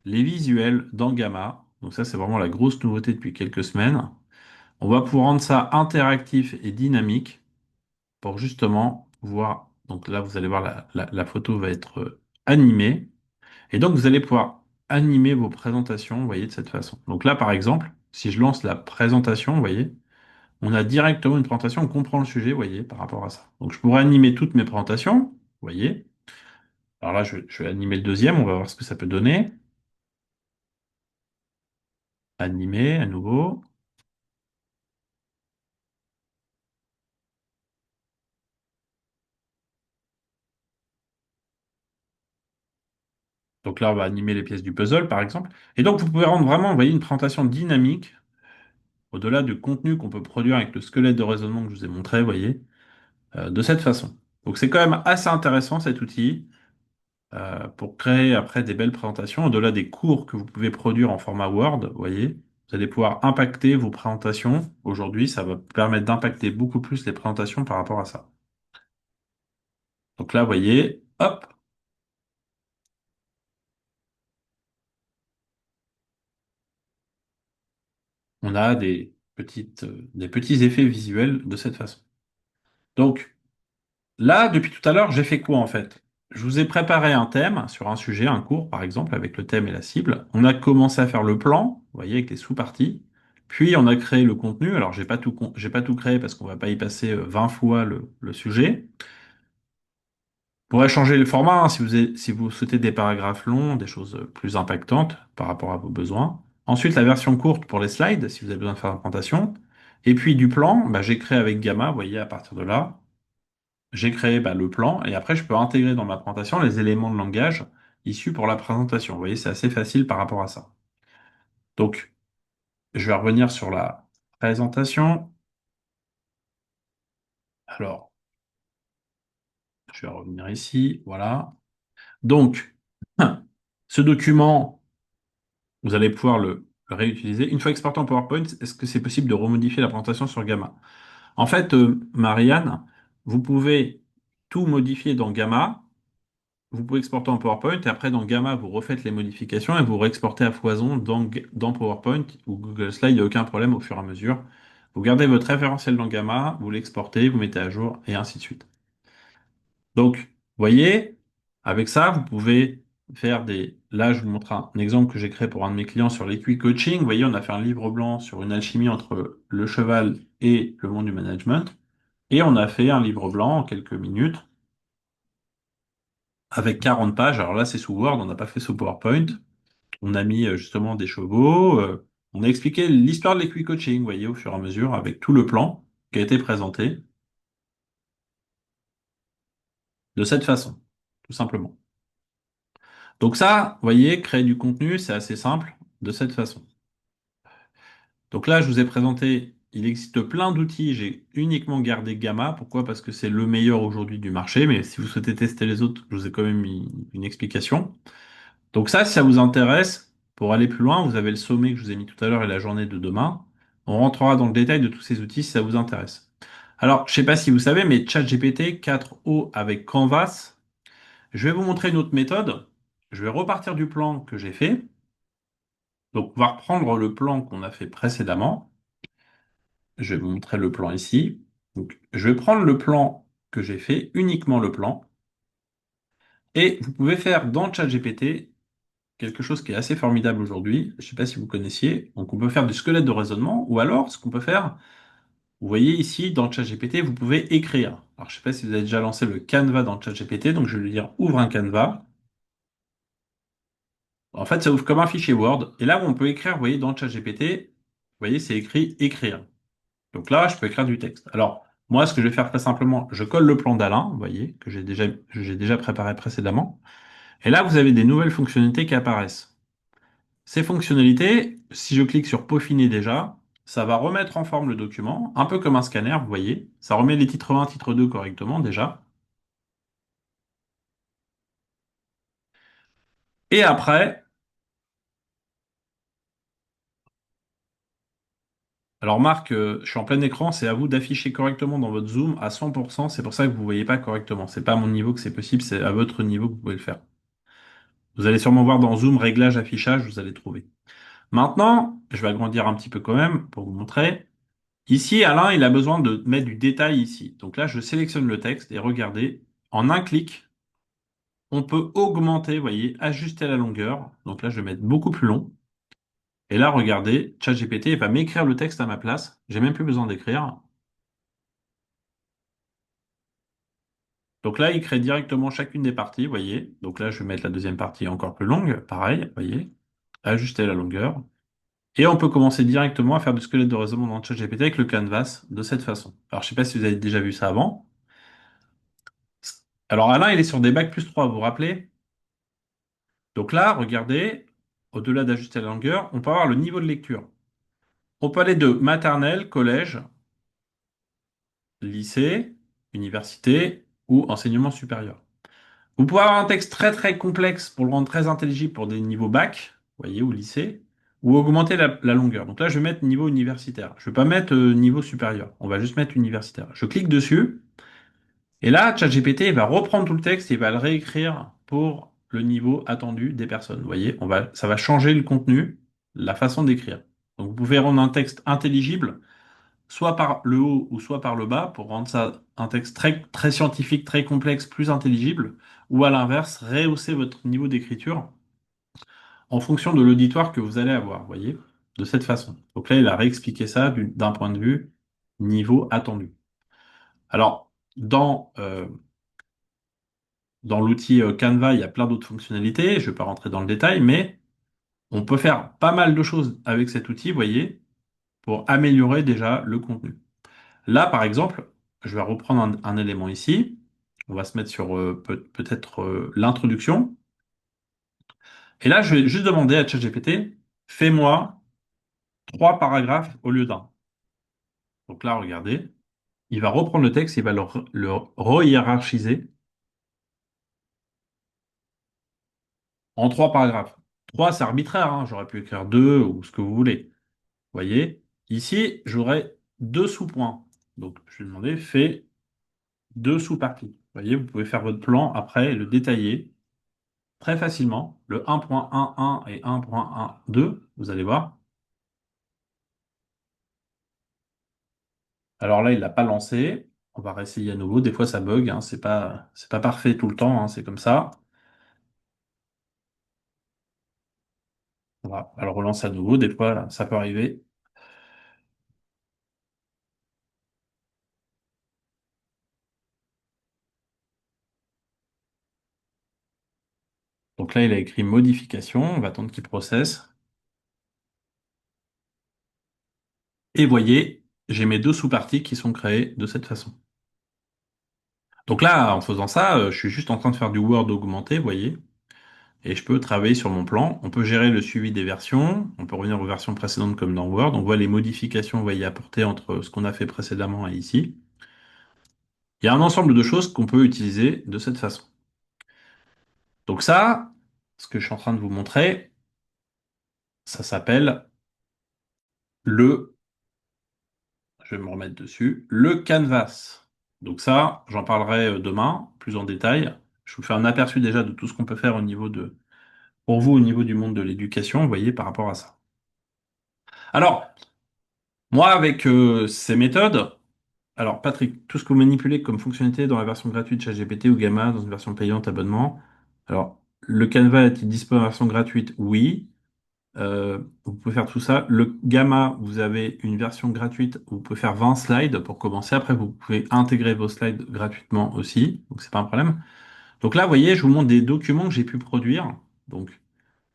les visuels dans Gamma. Donc ça, c'est vraiment la grosse nouveauté depuis quelques semaines. On va pouvoir rendre ça interactif et dynamique pour justement voir. Donc là, vous allez voir, la photo va être animée. Et donc, vous allez pouvoir animer vos présentations, vous voyez, de cette façon. Donc là, par exemple, si je lance la présentation, vous voyez, on a directement une présentation, on comprend le sujet, vous voyez, par rapport à ça. Donc, je pourrais animer toutes mes présentations, vous voyez. Alors là, je vais animer le deuxième, on va voir ce que ça peut donner. Animer à nouveau. Donc là, on va animer les pièces du puzzle, par exemple. Et donc, vous pouvez rendre vraiment, vous voyez, une présentation dynamique, au-delà du contenu qu'on peut produire avec le squelette de raisonnement que je vous ai montré, vous voyez, de cette façon. Donc, c'est quand même assez intéressant, cet outil, pour créer après des belles présentations, au-delà des cours que vous pouvez produire en format Word, vous voyez. Vous allez pouvoir impacter vos présentations. Aujourd'hui, ça va permettre d'impacter beaucoup plus les présentations par rapport à ça. Donc là, vous voyez, hop, on a des petits effets visuels de cette façon. Donc là, depuis tout à l'heure, j'ai fait quoi en fait? Je vous ai préparé un thème sur un sujet, un cours par exemple, avec le thème et la cible. On a commencé à faire le plan, vous voyez, avec les sous-parties. Puis on a créé le contenu. Alors j'ai pas tout créé parce qu'on va pas y passer 20 fois le sujet. On pourrait changer le format hein, si vous souhaitez des paragraphes longs, des choses plus impactantes par rapport à vos besoins. Ensuite, la version courte pour les slides, si vous avez besoin de faire une présentation. Et puis du plan, bah, j'ai créé avec Gamma, vous voyez, à partir de là, j'ai créé bah, le plan et après je peux intégrer dans ma présentation les éléments de langage issus pour la présentation. Vous voyez, c'est assez facile par rapport à ça. Donc, je vais revenir sur la présentation. Alors, je vais revenir ici, voilà. Donc, ce document, vous allez pouvoir le réutiliser. Une fois exporté en PowerPoint, est-ce que c'est possible de remodifier la présentation sur Gamma? En fait, Marianne, vous pouvez tout modifier dans Gamma. Vous pouvez exporter en PowerPoint et après dans Gamma, vous refaites les modifications et vous réexportez à foison dans PowerPoint ou Google Slide, il n'y a aucun problème au fur et à mesure. Vous gardez votre référentiel dans Gamma, vous l'exportez, vous mettez à jour et ainsi de suite. Donc, vous voyez, avec ça, vous pouvez faire des... Là, je vous montre un exemple que j'ai créé pour un de mes clients sur l'EQI Coaching. Vous voyez, on a fait un livre blanc sur une alchimie entre le cheval et le monde du management. Et on a fait un livre blanc en quelques minutes avec 40 pages. Alors là, c'est sous Word, on n'a pas fait sous PowerPoint. On a mis justement des chevaux. On a expliqué l'histoire de l'Equi Coaching, vous voyez, au fur et à mesure, avec tout le plan qui a été présenté de cette façon, tout simplement. Donc ça, vous voyez, créer du contenu, c'est assez simple de cette façon. Donc là, je vous ai présenté, il existe plein d'outils. J'ai uniquement gardé Gamma. Pourquoi? Parce que c'est le meilleur aujourd'hui du marché. Mais si vous souhaitez tester les autres, je vous ai quand même mis une explication. Donc ça, si ça vous intéresse, pour aller plus loin, vous avez le sommet que je vous ai mis tout à l'heure et la journée de demain. On rentrera dans le détail de tous ces outils si ça vous intéresse. Alors, je ne sais pas si vous savez, mais ChatGPT 4o avec Canvas, je vais vous montrer une autre méthode. Je vais repartir du plan que j'ai fait. Donc, on va reprendre le plan qu'on a fait précédemment. Je vais vous montrer le plan ici. Donc, je vais prendre le plan que j'ai fait, uniquement le plan. Et vous pouvez faire dans ChatGPT quelque chose qui est assez formidable aujourd'hui. Je ne sais pas si vous connaissiez. Donc, on peut faire du squelette de raisonnement ou alors, ce qu'on peut faire, vous voyez ici, dans ChatGPT, vous pouvez écrire. Alors, je ne sais pas si vous avez déjà lancé le Canva dans ChatGPT. Donc, je vais lui dire ouvre un Canva. En fait, ça ouvre comme un fichier Word. Et là où on peut écrire, vous voyez, dans ChatGPT, vous voyez, c'est écrit écrire. Donc là, je peux écrire du texte. Alors, moi, ce que je vais faire très simplement, je colle le plan d'Alain, vous voyez, que j'ai déjà préparé précédemment. Et là, vous avez des nouvelles fonctionnalités qui apparaissent. Ces fonctionnalités, si je clique sur peaufiner déjà, ça va remettre en forme le document, un peu comme un scanner, vous voyez. Ça remet les titres 1, titre 2 correctement déjà. Et après, alors Marc, je suis en plein écran, c'est à vous d'afficher correctement dans votre zoom à 100%. C'est pour ça que vous ne voyez pas correctement. C'est pas à mon niveau que c'est possible, c'est à votre niveau que vous pouvez le faire. Vous allez sûrement voir dans zoom, réglage, affichage, vous allez trouver. Maintenant, je vais agrandir un petit peu quand même pour vous montrer. Ici, Alain, il a besoin de mettre du détail ici. Donc là, je sélectionne le texte et regardez, en un clic, on peut augmenter, vous voyez, ajuster la longueur. Donc là, je vais mettre beaucoup plus long. Et là, regardez, ChatGPT il va m'écrire le texte à ma place. J'ai même plus besoin d'écrire. Donc là, il crée directement chacune des parties, vous voyez. Donc là, je vais mettre la deuxième partie encore plus longue. Pareil, vous voyez. Ajuster la longueur. Et on peut commencer directement à faire du squelette de raisonnement dans ChatGPT avec le canvas de cette façon. Alors, je sais pas si vous avez déjà vu ça avant. Alors, Alain, il est sur des bacs plus 3, vous vous rappelez? Donc là, regardez, au-delà d'ajuster la longueur, on peut avoir le niveau de lecture. On peut aller de maternelle, collège, lycée, université ou enseignement supérieur. Vous pouvez avoir un texte très très complexe pour le rendre très intelligible pour des niveaux bac, vous voyez, ou lycée, ou augmenter la longueur. Donc là, je vais mettre niveau universitaire. Je ne vais pas mettre niveau supérieur. On va juste mettre universitaire. Je clique dessus, et là, ChatGPT il va reprendre tout le texte et il va le réécrire pour le niveau attendu des personnes. Vous voyez, ça va changer le contenu, la façon d'écrire. Donc vous pouvez rendre un texte intelligible soit par le haut ou soit par le bas pour rendre ça un texte très, très scientifique, très complexe, plus intelligible, ou à l'inverse, rehausser votre niveau d'écriture en fonction de l'auditoire que vous allez avoir, vous voyez, de cette façon. Donc là, il a réexpliqué ça d'un point de vue niveau attendu. Alors, dans l'outil Canva, il y a plein d'autres fonctionnalités, je ne vais pas rentrer dans le détail, mais on peut faire pas mal de choses avec cet outil, vous voyez, pour améliorer déjà le contenu. Là, par exemple, je vais reprendre un élément ici. On va se mettre sur peut-être l'introduction. Et là, je vais juste demander à ChatGPT, fais-moi 3 paragraphes au lieu d'un. Donc là, regardez, il va reprendre le texte, il va le re-hiérarchiser en 3 paragraphes. 3, c'est arbitraire, hein. J'aurais pu écrire 2 ou ce que vous voulez. Vous voyez, ici, j'aurai 2 sous-points. Donc, je vais demander, fais 2 sous-parties. Vous voyez, vous pouvez faire votre plan après et le détailler très facilement. Le 1.11 et 1.12, vous allez voir. Alors là, il l'a pas lancé. On va réessayer à nouveau. Des fois, ça bug, hein. C'est pas parfait tout le temps, hein. C'est comme ça. On va le relancer à nouveau. Des fois, ça peut arriver. Donc là, il a écrit modification. On va attendre qu'il processe. Et voyez, j'ai mes 2 sous-parties qui sont créées de cette façon. Donc là, en faisant ça, je suis juste en train de faire du Word augmenté, vous voyez. Et je peux travailler sur mon plan. On peut gérer le suivi des versions. On peut revenir aux versions précédentes comme dans Word. On voit les modifications, vous voyez, apportées entre ce qu'on a fait précédemment et ici. Il y a un ensemble de choses qu'on peut utiliser de cette façon. Donc ça, ce que je suis en train de vous montrer, ça s'appelle le, je vais me remettre dessus, le canvas. Donc ça, j'en parlerai demain, plus en détail. Je vous fais un aperçu déjà de tout ce qu'on peut faire au niveau pour vous, au niveau du monde de l'éducation, vous voyez, par rapport à ça. Alors, moi, avec ces méthodes, alors Patrick, tout ce que vous manipulez comme fonctionnalité dans la version gratuite ChatGPT ou Gamma, dans une version payante abonnement, alors, le Canva est-il disponible en version gratuite? Oui. Vous pouvez faire tout ça. Le Gamma, vous avez une version gratuite où vous pouvez faire 20 slides pour commencer. Après, vous pouvez intégrer vos slides gratuitement aussi. Donc, c'est pas un problème. Donc là, vous voyez, je vous montre des documents que j'ai pu produire. Donc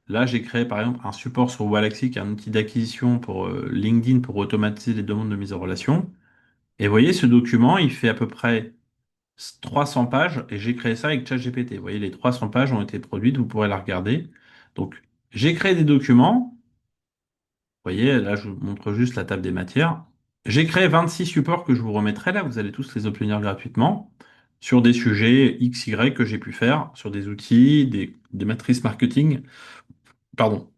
là, j'ai créé par exemple un support sur Walaxy, qui est un outil d'acquisition pour LinkedIn pour automatiser les demandes de mise en relation. Et vous voyez, ce document, il fait à peu près 300 pages et j'ai créé ça avec ChatGPT. Vous voyez, les 300 pages ont été produites, vous pourrez la regarder. Donc, j'ai créé des documents. Vous voyez, là, je vous montre juste la table des matières. J'ai créé 26 supports que je vous remettrai là. Vous allez tous les obtenir gratuitement sur des sujets X, Y que j'ai pu faire, sur des outils, des matrices marketing. Pardon.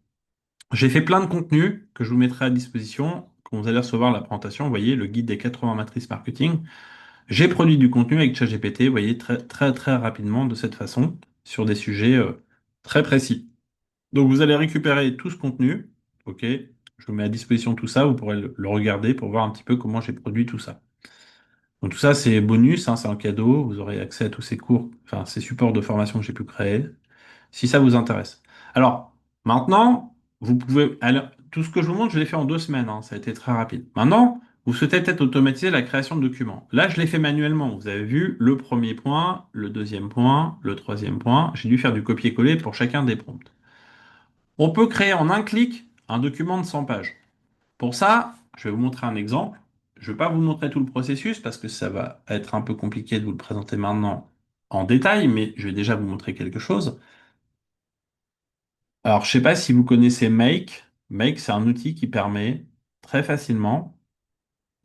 J'ai fait plein de contenus que je vous mettrai à disposition quand vous allez recevoir la présentation. Vous voyez, le guide des 80 matrices marketing. J'ai produit du contenu avec ChatGPT, vous voyez, très, très, très rapidement de cette façon sur des sujets très précis. Donc, vous allez récupérer tout ce contenu. OK? Je vous mets à disposition tout ça. Vous pourrez le regarder pour voir un petit peu comment j'ai produit tout ça. Donc, tout ça, c'est bonus, hein, c'est un cadeau. Vous aurez accès à tous ces cours, enfin, ces supports de formation que j'ai pu créer, si ça vous intéresse. Alors, maintenant, vous pouvez. Alors, tout ce que je vous montre, je l'ai fait en 2 semaines, hein, ça a été très rapide. Maintenant, vous souhaitez peut-être automatiser la création de documents. Là, je l'ai fait manuellement. Vous avez vu le premier point, le deuxième point, le troisième point. J'ai dû faire du copier-coller pour chacun des prompts. On peut créer en un clic un document de 100 pages. Pour ça, je vais vous montrer un exemple. Je ne vais pas vous montrer tout le processus parce que ça va être un peu compliqué de vous le présenter maintenant en détail, mais je vais déjà vous montrer quelque chose. Alors, je ne sais pas si vous connaissez Make. Make, c'est un outil qui permet très facilement,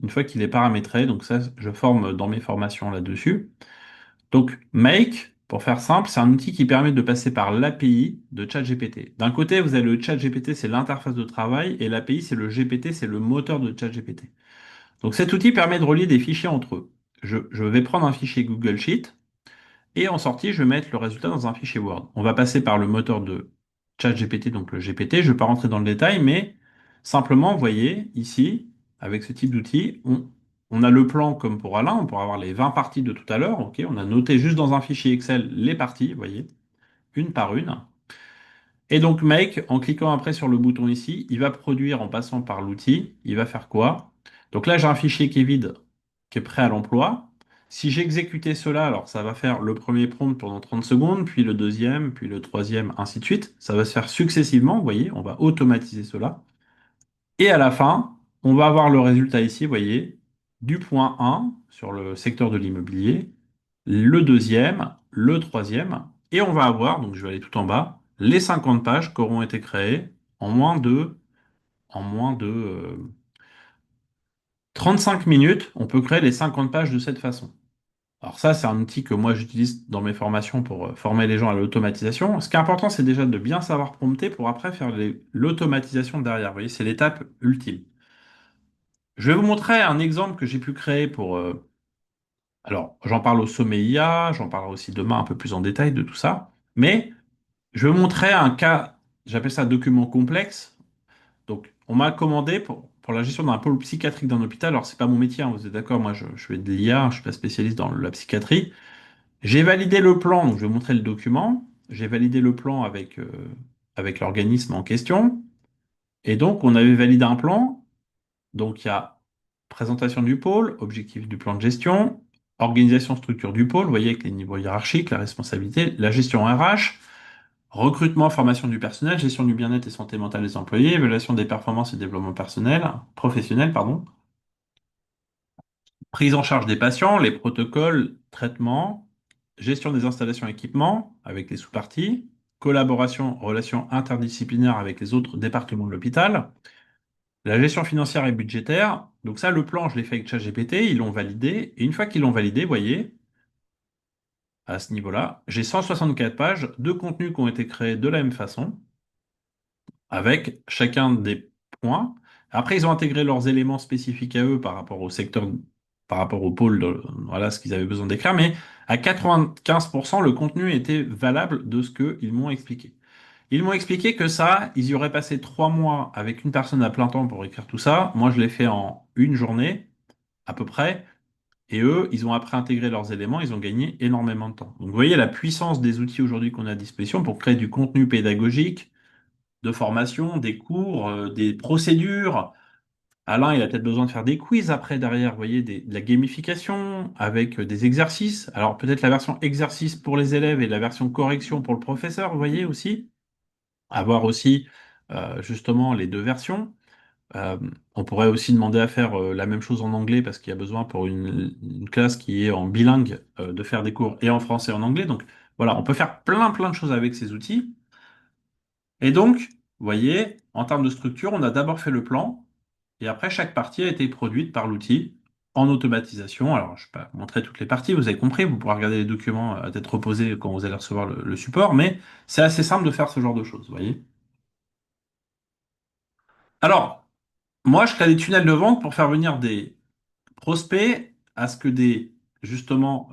une fois qu'il est paramétré, donc ça, je forme dans mes formations là-dessus. Donc, Make, pour faire simple, c'est un outil qui permet de passer par l'API de ChatGPT. D'un côté, vous avez le ChatGPT, c'est l'interface de travail, et l'API, c'est le GPT, c'est le moteur de ChatGPT. Donc, cet outil permet de relier des fichiers entre eux. Je vais prendre un fichier Google Sheet, et en sortie, je vais mettre le résultat dans un fichier Word. On va passer par le moteur de ChatGPT, donc le GPT. Je ne vais pas rentrer dans le détail, mais simplement, vous voyez, ici, avec ce type d'outil, on a le plan comme pour Alain. On pourra avoir les 20 parties de tout à l'heure. Ok, on a noté juste dans un fichier Excel les parties, vous voyez, une par une. Et donc, Make, en cliquant après sur le bouton ici, il va produire en passant par l'outil. Il va faire quoi? Donc là, j'ai un fichier qui est vide, qui est prêt à l'emploi. Si j'exécutais cela, alors ça va faire le premier prompt pendant 30 secondes, puis le deuxième, puis le troisième, ainsi de suite. Ça va se faire successivement, vous voyez, on va automatiser cela. Et à la fin, on va avoir le résultat ici, vous voyez, du point 1 sur le secteur de l'immobilier, le deuxième, le troisième, et on va avoir, donc je vais aller tout en bas, les 50 pages qui auront été créées en moins de 35 minutes. On peut créer les 50 pages de cette façon. Alors ça, c'est un outil que moi j'utilise dans mes formations pour former les gens à l'automatisation. Ce qui est important, c'est déjà de bien savoir prompter pour après faire l'automatisation derrière. Vous voyez, c'est l'étape ultime. Je vais vous montrer un exemple que j'ai pu créer pour... alors, j'en parle au sommet IA, j'en parlerai aussi demain un peu plus en détail de tout ça. Mais je vais vous montrer un cas, j'appelle ça document complexe. Donc, on m'a commandé pour la gestion d'un pôle psychiatrique d'un hôpital. Alors, c'est pas mon métier, hein, vous êtes d'accord, moi je fais de l'IA, je suis pas spécialiste dans la psychiatrie. J'ai validé le plan, donc je vais vous montrer le document. J'ai validé le plan avec l'organisme en question. Et donc, on avait validé un plan. Donc, il y a présentation du pôle, objectif du plan de gestion, organisation structure du pôle, vous voyez avec les niveaux hiérarchiques, la responsabilité, la gestion RH, recrutement, formation du personnel, gestion du bien-être et santé mentale des employés, évaluation des performances et développement personnel, professionnel, pardon, prise en charge des patients, les protocoles, traitement, gestion des installations et équipements avec les sous-parties, collaboration, relations interdisciplinaires avec les autres départements de l'hôpital, la gestion financière et budgétaire. Donc ça, le plan, je l'ai fait avec ChatGPT, ils l'ont validé. Et une fois qu'ils l'ont validé, vous voyez, à ce niveau-là, j'ai 164 pages de contenus qui ont été créés de la même façon, avec chacun des points. Après, ils ont intégré leurs éléments spécifiques à eux par rapport au secteur, par rapport au pôle, voilà ce qu'ils avaient besoin d'écrire. Mais à 95%, le contenu était valable de ce qu'ils m'ont expliqué. Ils m'ont expliqué que ça, ils y auraient passé 3 mois avec une personne à plein temps pour écrire tout ça. Moi, je l'ai fait en une journée, à peu près. Et eux, ils ont après intégré leurs éléments, ils ont gagné énormément de temps. Donc, vous voyez la puissance des outils aujourd'hui qu'on a à disposition pour créer du contenu pédagogique, de formation, des cours, des procédures. Alain, il a peut-être besoin de faire des quiz après derrière, vous voyez, de la gamification avec des exercices. Alors, peut-être la version exercice pour les élèves et la version correction pour le professeur, vous voyez aussi. Avoir aussi justement les deux versions. Euh, on pourrait aussi demander à faire la même chose en anglais parce qu'il y a besoin pour une classe qui est en bilingue de faire des cours et en français et en anglais. Donc voilà, on peut faire plein de choses avec ces outils. Et donc, vous voyez, en termes de structure, on a d'abord fait le plan et après chaque partie a été produite par l'outil en automatisation. Alors, je ne vais pas vous montrer toutes les parties, vous avez compris, vous pourrez regarder les documents à tête reposée quand vous allez recevoir le support, mais c'est assez simple de faire ce genre de choses, vous voyez. Alors, moi, je crée des tunnels de vente pour faire venir des prospect à ce que des, justement,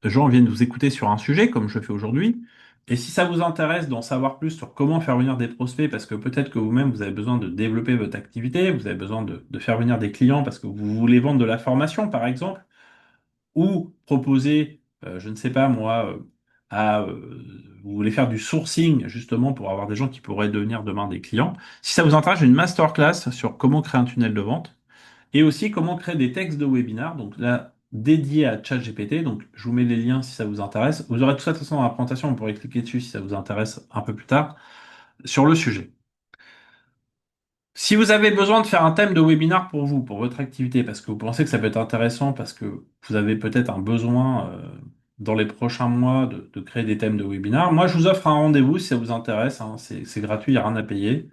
gens viennent vous écouter sur un sujet, comme je fais aujourd'hui. Et si ça vous intéresse d'en savoir plus sur comment faire venir des prospects, parce que peut-être que vous-même, vous avez besoin de développer votre activité, vous avez besoin de faire venir des clients parce que vous voulez vendre de la formation, par exemple, ou proposer, je ne sais pas moi, vous voulez faire du sourcing, justement, pour avoir des gens qui pourraient devenir demain des clients. Si ça vous intéresse, j'ai une masterclass sur comment créer un tunnel de vente. Et aussi comment créer des textes de webinar, donc là, dédiés à ChatGPT. Donc, je vous mets les liens si ça vous intéresse. Vous aurez tout ça de toute façon dans la présentation, on pourrait cliquer dessus si ça vous intéresse un peu plus tard sur le sujet. Si vous avez besoin de faire un thème de webinar pour vous, pour votre activité, parce que vous pensez que ça peut être intéressant, parce que vous avez peut-être un besoin dans les prochains mois de créer des thèmes de webinar, moi je vous offre un rendez-vous si ça vous intéresse, hein. C'est gratuit, il n'y a rien à payer.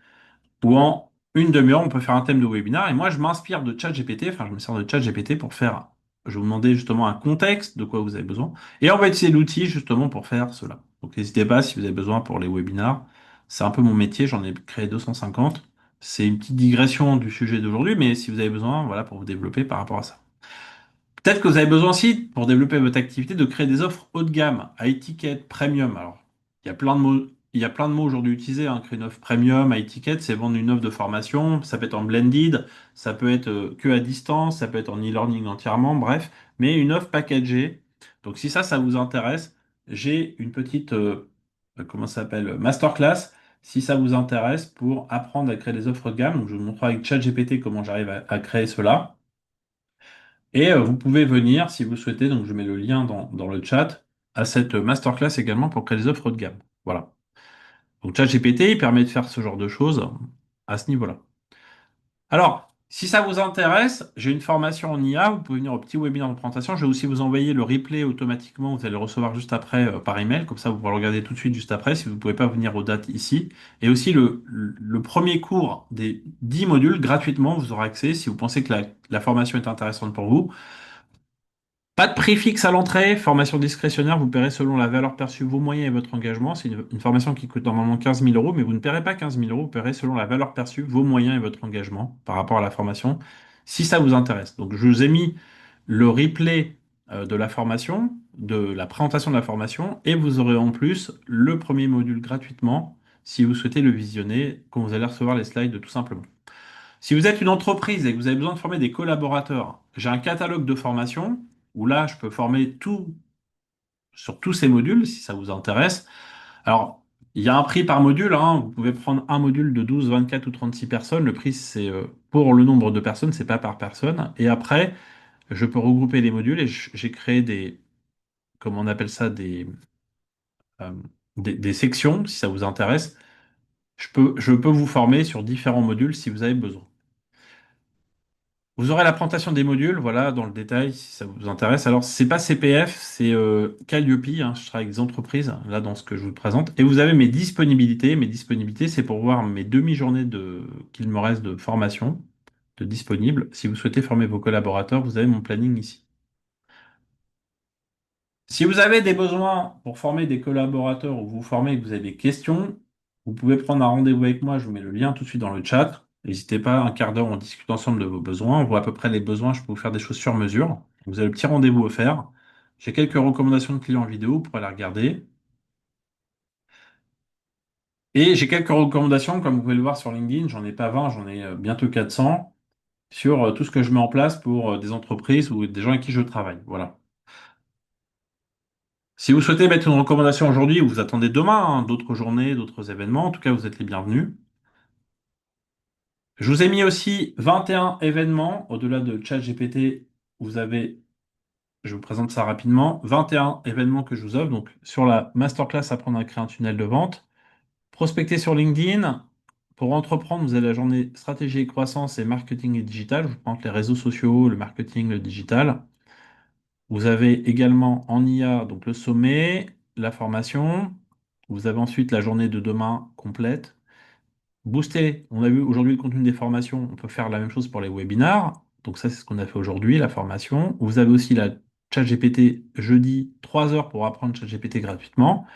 Ou en une demi-heure, on peut faire un thème de webinar. Et moi, je m'inspire de ChatGPT, enfin, je me sers de ChatGPT pour faire, je vais vous demander justement un contexte de quoi vous avez besoin. Et on va utiliser l'outil justement pour faire cela. Donc, n'hésitez pas si vous avez besoin pour les webinars. C'est un peu mon métier, j'en ai créé 250. C'est une petite digression du sujet d'aujourd'hui, mais si vous avez besoin, voilà, pour vous développer par rapport à ça. Peut-être que vous avez besoin aussi, pour développer votre activité, de créer des offres haut de gamme, à étiquette, premium. Alors, il y a plein de mots, il y a plein de mots aujourd'hui utilisés, hein. Créer une offre premium à étiquette, c'est vendre une offre de formation. Ça peut être en blended, ça peut être que à distance, ça peut être en e-learning entièrement, bref. Mais une offre packagée. Donc, si ça vous intéresse, j'ai une petite, comment ça s'appelle, masterclass. Si ça vous intéresse pour apprendre à créer des offres de gamme. Donc, je vous montre avec ChatGPT comment j'arrive à créer cela. Et vous pouvez venir, si vous souhaitez, donc je mets le lien dans le chat, à cette masterclass également pour créer des offres haut de gamme. Voilà. Donc ChatGPT, il permet de faire ce genre de choses à ce niveau-là. Alors, Si ça vous intéresse, j'ai une formation en IA. Vous pouvez venir au petit webinaire de présentation. Je vais aussi vous envoyer le replay automatiquement. Vous allez le recevoir juste après par email. Comme ça, vous pourrez le regarder tout de suite juste après si vous ne pouvez pas venir aux dates ici. Et aussi le premier cours des 10 modules gratuitement. Vous aurez accès si vous pensez que la formation est intéressante pour vous. Pas de prix fixe à l'entrée, formation discrétionnaire, vous paierez selon la valeur perçue, vos moyens et votre engagement. C'est une formation qui coûte normalement 15 000 euros, mais vous ne paierez pas 15 000 euros, vous paierez selon la valeur perçue, vos moyens et votre engagement par rapport à la formation, si ça vous intéresse. Donc je vous ai mis le replay de la formation, de la présentation de la formation, et vous aurez en plus le premier module gratuitement, si vous souhaitez le visionner, quand vous allez recevoir les slides tout simplement. Si vous êtes une entreprise et que vous avez besoin de former des collaborateurs, j'ai un catalogue de formation où là, je peux former tout sur tous ces modules si ça vous intéresse. Alors, il y a un prix par module, hein. Vous pouvez prendre un module de 12, 24 ou 36 personnes. Le prix, c'est pour le nombre de personnes, c'est pas par personne. Et après, je peux regrouper les modules et j'ai créé comment on appelle ça, euh, des sections si ça vous intéresse. Je peux vous former sur différents modules si vous avez besoin. Vous aurez la présentation des modules, voilà, dans le détail, si ça vous intéresse. Alors, c'est pas CPF, c'est Calliope, hein, je travaille avec des entreprises, là, dans ce que je vous présente. Et vous avez mes disponibilités. Mes disponibilités, c'est pour voir mes demi-journées qu'il me reste de formation, de disponibles. Si vous souhaitez former vos collaborateurs, vous avez mon planning ici. Si vous avez des besoins pour former des collaborateurs ou vous former et que vous avez des questions, vous pouvez prendre un rendez-vous avec moi. Je vous mets le lien tout de suite dans le chat. N'hésitez pas, un quart d'heure, on discute ensemble de vos besoins. On voit à peu près les besoins. Je peux vous faire des choses sur mesure. Vous avez le petit rendez-vous offert. J'ai quelques recommandations de clients en vidéo. Vous pourrez la regarder. Et j'ai quelques recommandations, comme vous pouvez le voir sur LinkedIn. J'en ai pas 20, j'en ai bientôt 400 sur tout ce que je mets en place pour des entreprises ou des gens avec qui je travaille. Voilà. Si vous souhaitez mettre une recommandation aujourd'hui ou vous attendez demain, hein, d'autres journées, d'autres événements, en tout cas, vous êtes les bienvenus. Je vous ai mis aussi 21 événements au-delà de ChatGPT. Vous avez, je vous présente ça rapidement, 21 événements que je vous offre. Donc, sur la masterclass Apprendre à créer un tunnel de vente, prospecter sur LinkedIn. Pour entreprendre, vous avez la journée stratégie et croissance et marketing et digital. Je vous présente les réseaux sociaux, le marketing, le digital. Vous avez également en IA, donc le sommet, la formation. Vous avez ensuite la journée de demain complète. Booster, on a vu aujourd'hui le contenu des formations, on peut faire la même chose pour les webinars. Donc ça, c'est ce qu'on a fait aujourd'hui, la formation. Vous avez aussi la ChatGPT jeudi, 3 heures pour apprendre ChatGPT gratuitement.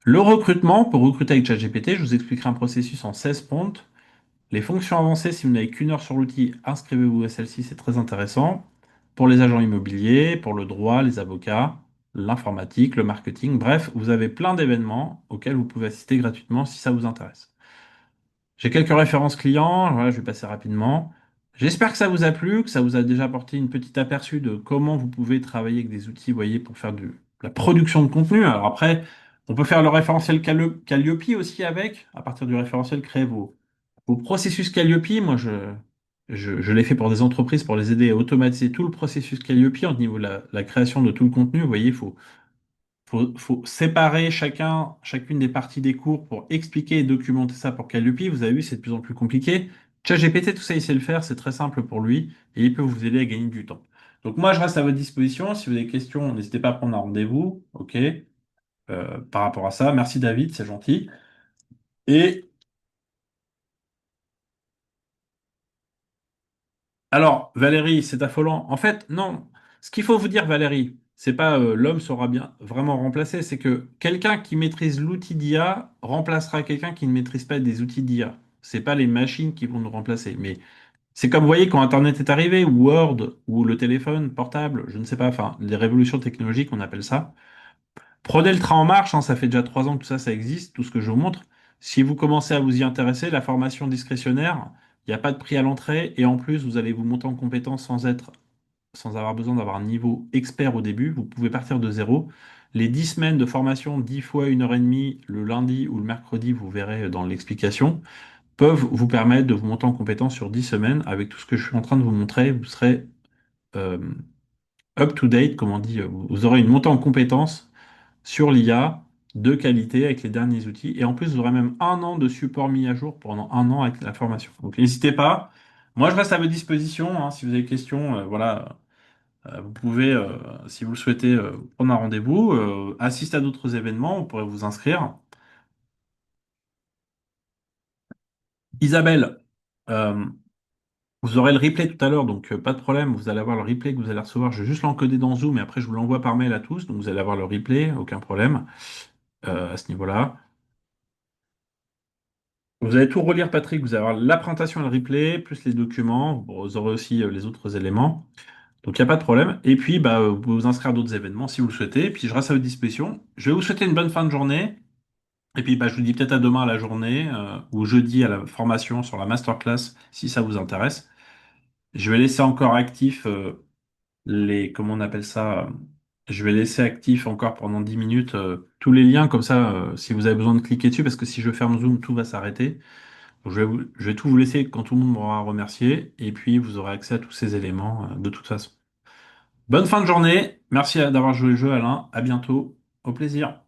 Le recrutement, pour recruter avec ChatGPT, je vous expliquerai un processus en 16 prompts. Les fonctions avancées, si vous n'avez qu'une heure sur l'outil, inscrivez-vous à celle-ci, c'est très intéressant. Pour les agents immobiliers, pour le droit, les avocats, l'informatique, le marketing, bref, vous avez plein d'événements auxquels vous pouvez assister gratuitement si ça vous intéresse. J'ai quelques références clients, voilà, je vais passer rapidement. J'espère que ça vous a plu, que ça vous a déjà apporté une petite aperçu de comment vous pouvez travailler avec des outils, vous voyez, pour faire de la production de contenu. Alors après, on peut faire le référentiel Calliope aussi avec, à partir du référentiel, créer vos processus Calliope. Moi, je l'ai fait pour des entreprises pour les aider à automatiser tout le processus Calliope au niveau de la création de tout le contenu. Vous voyez, faut séparer chacune des parties des cours pour expliquer et documenter ça pour Calliope. Vous avez vu, c'est de plus en plus compliqué. ChatGPT, tout ça, il sait le faire, c'est très simple pour lui et il peut vous aider à gagner du temps. Donc moi, je reste à votre disposition. Si vous avez des questions, n'hésitez pas à prendre un rendez-vous, ok, par rapport à ça. Merci David, c'est gentil. Et alors, Valérie, c'est affolant. En fait, non. Ce qu'il faut vous dire, Valérie, c'est pas l'homme sera bien vraiment remplacé, c'est que quelqu'un qui maîtrise l'outil d'IA remplacera quelqu'un qui ne maîtrise pas des outils d'IA. C'est pas les machines qui vont nous remplacer. Mais c'est comme, vous voyez, quand Internet est arrivé, ou Word, ou le téléphone portable, je ne sais pas, enfin, les révolutions technologiques, on appelle ça. Prenez le train en marche, hein, ça fait déjà 3 ans que tout ça, ça existe, tout ce que je vous montre. Si vous commencez à vous y intéresser, la formation discrétionnaire, il n'y a pas de prix à l'entrée, et en plus, vous allez vous monter en compétence sans avoir besoin d'avoir un niveau expert au début. Vous pouvez partir de zéro. Les 10 semaines de formation, 10 fois 1 heure et demie, le lundi ou le mercredi, vous verrez dans l'explication, peuvent vous permettre de vous monter en compétence sur 10 semaines. Avec tout ce que je suis en train de vous montrer, vous serez euh, up to date, comme on dit. Vous aurez une montée en compétence sur l'IA de qualité avec les derniers outils. Et en plus, vous aurez même 1 an de support mis à jour pendant 1 an avec la formation. Donc n'hésitez pas. Moi, je reste à votre disposition, hein, si vous avez des questions, voilà, vous pouvez, si vous le souhaitez, prendre un rendez-vous, assister à d'autres événements, vous pourrez vous inscrire. Isabelle, euh, vous aurez le replay tout à l'heure, donc pas de problème, vous allez avoir le replay que vous allez recevoir. Je vais juste l'encoder dans Zoom et après je vous l'envoie par mail à tous, donc vous allez avoir le replay, aucun problème à ce niveau-là. Vous allez tout relire, Patrick, vous allez avoir la présentation et le replay, plus les documents, bon, vous aurez aussi les autres éléments. Donc il n'y a pas de problème. Et puis bah, vous pouvez vous inscrire à d'autres événements si vous le souhaitez. Et puis je reste à votre disposition. Je vais vous souhaiter une bonne fin de journée. Et puis bah, je vous dis peut-être à demain à la journée ou jeudi à la formation sur la masterclass si ça vous intéresse. Je vais laisser encore actif comment on appelle ça, je vais laisser actif encore pendant 10 minutes tous les liens comme ça si vous avez besoin de cliquer dessus parce que si je ferme Zoom, tout va s'arrêter. Donc, je vais tout vous laisser quand tout le monde m'aura remercié et puis vous aurez accès à tous ces éléments de toute façon. Bonne fin de journée. Merci d'avoir joué le jeu, Alain. À bientôt. Au plaisir.